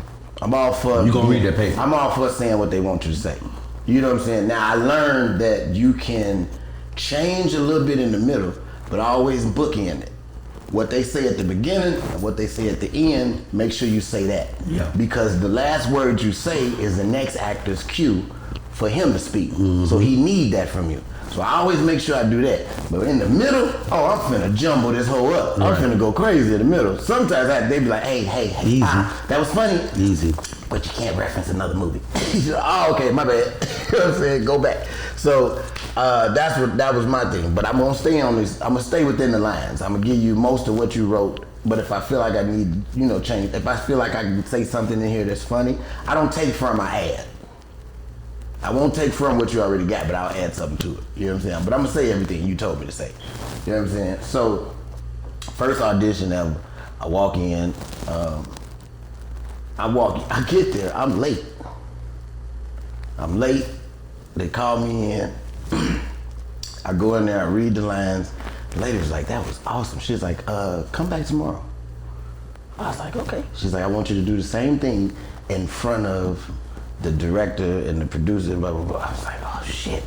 I'm all for— You gonna read that paper. I'm all for saying what they want you to say. You know what I'm saying? Now I learned that you can change a little bit in the middle, but always bookend it. What they say at the beginning and what they say at the end, make sure you say that. Yeah. Because the last word you say is the next actor's cue for him to speak. So he need that from you. So I always make sure I do that. But in the middle, I'm finna jumble this whole up. I'm finna go crazy in the middle. Sometimes they be like, hey, Easy. that was funny. Easy. But you can't reference another movie. Oh, okay, my bad. You know what I'm saying? Go back. So that was my thing. But I'm gonna stay on this. I'm gonna stay within the lines. I'm gonna give you most of what you wrote. But if I feel like I need, change, if I feel like I can say something in here that's funny, I don't take from, I add. I won't take from what you already got, but I'll add something to it. You know what I'm saying? But I'm gonna say everything you told me to say. You know what I'm saying? So, first audition ever, I walk in, I get there, I'm late. They call me in. I go in there, I read the lines. The lady was like, that was awesome. She's like, come back tomorrow. I was like, okay. She's like, I want you to do the same thing in front of the director and the producer, blah, blah, blah. I was like, oh shit.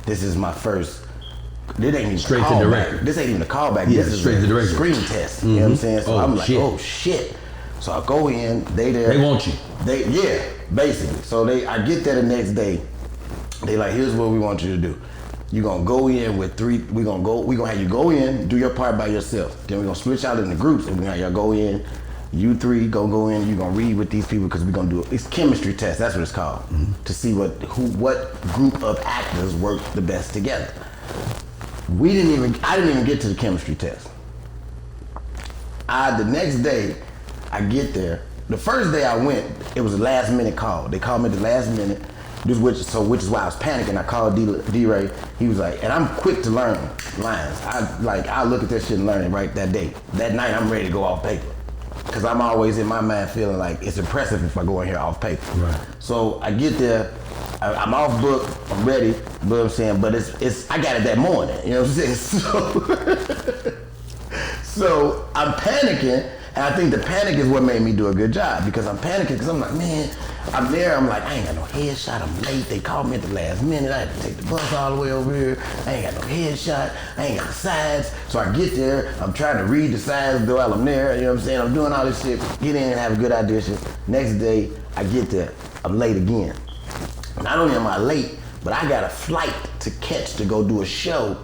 This is my first, this ain't even straight to director. This ain't even a callback. Yeah, this is straight to director. Screen test. You know what I'm saying? So I'm like, shit. oh shit. So I go in, they there. They want you. Yeah, basically. So I get there the next day. They like, here's what we want you to do. You're gonna go in with we're gonna have you go in, do your part by yourself. Then we're gonna switch out in the groups and we're gonna have y'all go in. You three go in, you're gonna read with these people because we're gonna do it's chemistry test, that's what it's called. To see what group of actors work the best together. I didn't even get to the chemistry test. The next day, I get there. The first day I went, it was a last minute call. They called me at the last minute, which is why I was panicking. I called D-Ray. He was like, and I'm quick to learn lines. I look at that shit and learn it right that day. That night, I'm ready to go off paper. Because I'm always in my mind feeling like it's impressive if I go in here off paper. Right. So I get there, I'm off book, I'm ready, you know what I'm saying? But I got it that morning, you know what I'm saying? So I'm panicking, and I think the panic is what made me do a good job, because I'm panicking because I'm like, man, I'm there, I'm like, I ain't got no headshot, I'm late, they called me at the last minute, I had to take the bus all the way over here, I ain't got no headshot, I ain't got the sides. So I get there, I'm trying to read the sides while I'm there, you know what I'm saying? I'm doing all this shit, get in and have a good audition. Next day, I get there, I'm late again. Not only am I late, but I got a flight to catch to go do a show,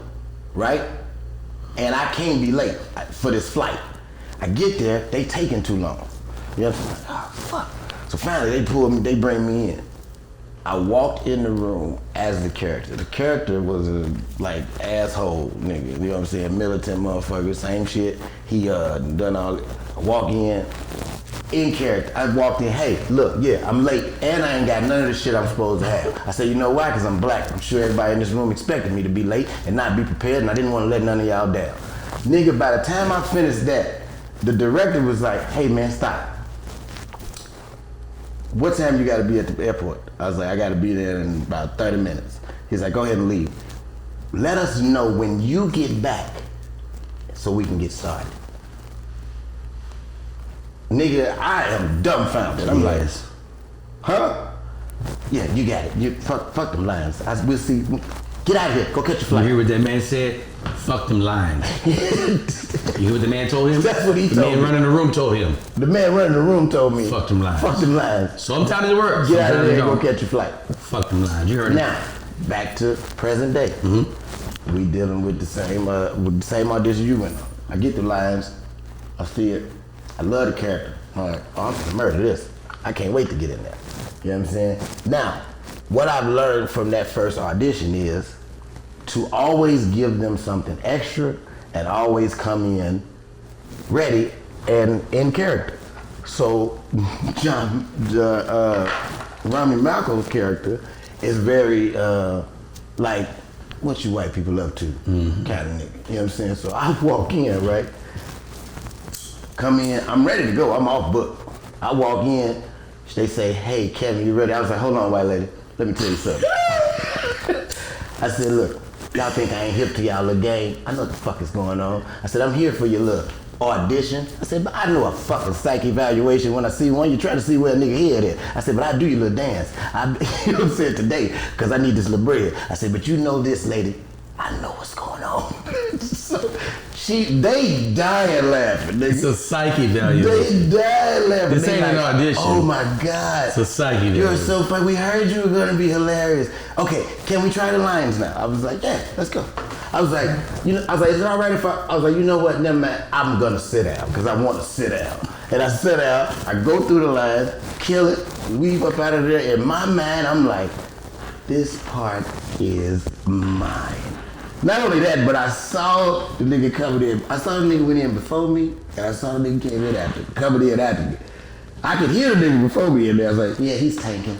right? And I can't be late for this flight. I get there, they taking too long. You know what I'm saying? Oh, fuck. So finally they bring me in. I walked in the room as the character. The character was a asshole nigga, you know what I'm saying? Militant motherfucker, same shit. He done all, I walk in character. I walked in, hey, look, yeah, I'm late and I ain't got none of the shit I'm supposed to have. I said, you know why? Because I'm black. I'm sure everybody in this room expected me to be late and not be prepared, and I didn't want to let none of y'all down. Nigga, by the time I finished that, the director was like, hey man, stop. What time you gotta be at the airport? I was like, I gotta be there in about 30 minutes. He's like, go ahead and leave. Let us know when you get back so we can get started. Nigga, I am dumbfounded. I'm like, huh? Yeah, you got it. You fuck them lions. We'll see. Get out of here. Go catch your flight. You hear what that man said? Fuck them lions. You hear what the man told him? That's what he told me. The man running the room told him. The man running the room told me. Fuck them lions. Fuck them lions. Sometimes it works. Get out of there and go catch your flight. Fuck them lions. You heard it. Now, back to present day. Mm-hmm. We dealing with the same audition you went on. I get the lines. I see it. I love the character. I'm like, oh, I'm gonna murder this. I can't wait to get in there. You know what I'm saying? Now, what I've learned from that first audition is to always give them something extra and always come in ready and in character. So Rami Malcolm's character is very like what you white people up to kind of nigga. You know what I'm saying? So I walk in, right? Come in, I'm ready to go, I'm off book. I walk in, they say, hey Kevin, you ready? I was like, hold on, white lady, let me tell you something. I said, look, y'all think I ain't hip to y'all little game? I know what the fuck is going on. I said, I'm here for your little audition. I said, but I know a fucking psych evaluation. When I see one, you try to see where a nigga head is. I said, but I do your little dance. You know what I'm saying, today, because I need this little bread. I said, but you know this, lady, I know what's going on. So they dying laughing. It's a psych evaluation. They dying laughing. This ain't an audition. Oh my God. It's a psych evaluation. You're so funny. We heard you were gonna be hilarious. Okay, can we try the lines now? I was like, yeah, let's go. I was like, is it all right if I was like, you know what, never mind, I'm gonna sit down, because I want to sit down. And I sit down, I go through the lines, kill it, weave up out of there. In my mind, I'm like, this part is mine. Not only that, but I saw the nigga coming in. I saw the nigga went in before me, and I saw the nigga came in after, coming in after me. I could hear the nigga before me in there. I was like, yeah, he's tanking.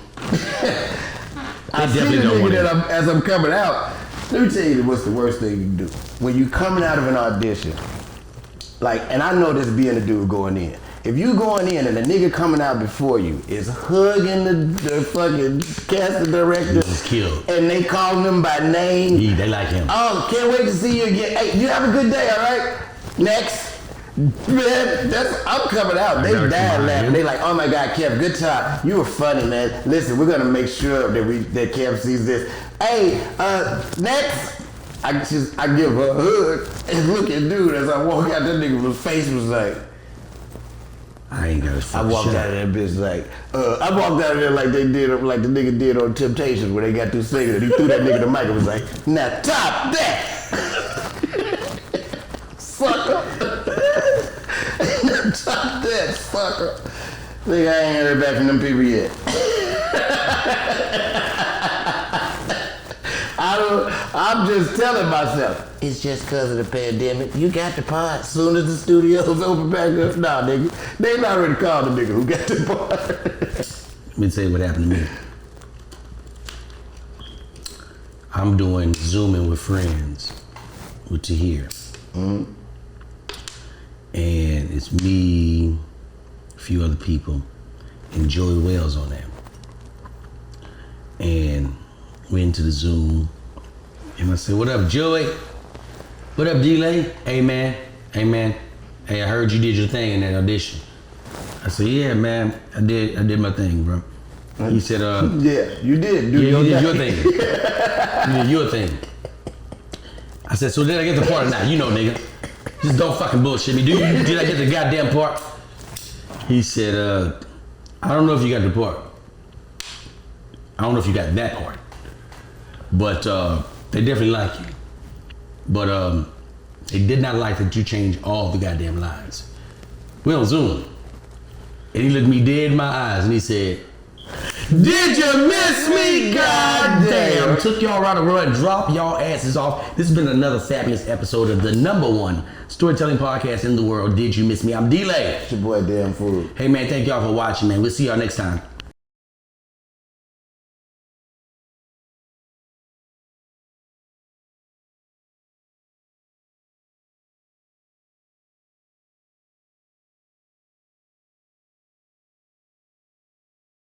I see the nigga that as I'm coming out. Let me tell you what's the worst thing you can do. When you coming out of an audition, and I know this being a dude going in. If you going in and the nigga coming out before you is hugging the fucking casting director, killed. And they calling him by name. Yeah, they like him. Oh, can't wait to see you again. Hey, you have a good day, all right? Next. Man, I'm coming out. They died laughing. They like, oh my God, Kev, good time. You were funny, man. Listen, we're gonna make sure that Kev sees this. Hey, next. I give her a hug and look at dude as I walk out. That nigga's face was like, I ain't got a I walked out of that bitch like, I walked out of there like they did, like the nigga did on Temptations where they got through singing and he threw that nigga the mic and was like, now top that! Sucker! Now top that, sucker! Nigga, I ain't heard back from them people yet. I'm just telling myself, it's just because of the pandemic. You got the part. As soon as the studios open back up, nah, nigga. They already called the nigga who got the part. Let me tell you what happened to me. I'm doing Zooming with friends with Tahir. Mm-hmm. And it's me, a few other people, and Joey Wells on there. And we're into the Zoom. And I said, what up, Joey? What up, D-Lay? Hey, man. Hey, I heard you did your thing in that audition. I said, yeah, man. I did my thing, bro. He said, yeah, you did. You did your thing. You did your thing. I said, so did I get the part or not? You know, nigga. Just don't fucking bullshit me. Did I get the goddamn part? He said, I don't know if you got the part. I don't know if you got that part. But they definitely like you. But they did not like that you changed all the goddamn lines. We on Zoom. And he looked me dead in my eyes and he said, "Did you miss me? Goddamn!" Took y'all around the world and dropped y'all asses off. This has been another fabulous episode of the #1 storytelling podcast in the world. Did you miss me? I'm D-Lay. It's your boy Damn Fool. Hey man, thank y'all for watching, man. We'll see y'all next time.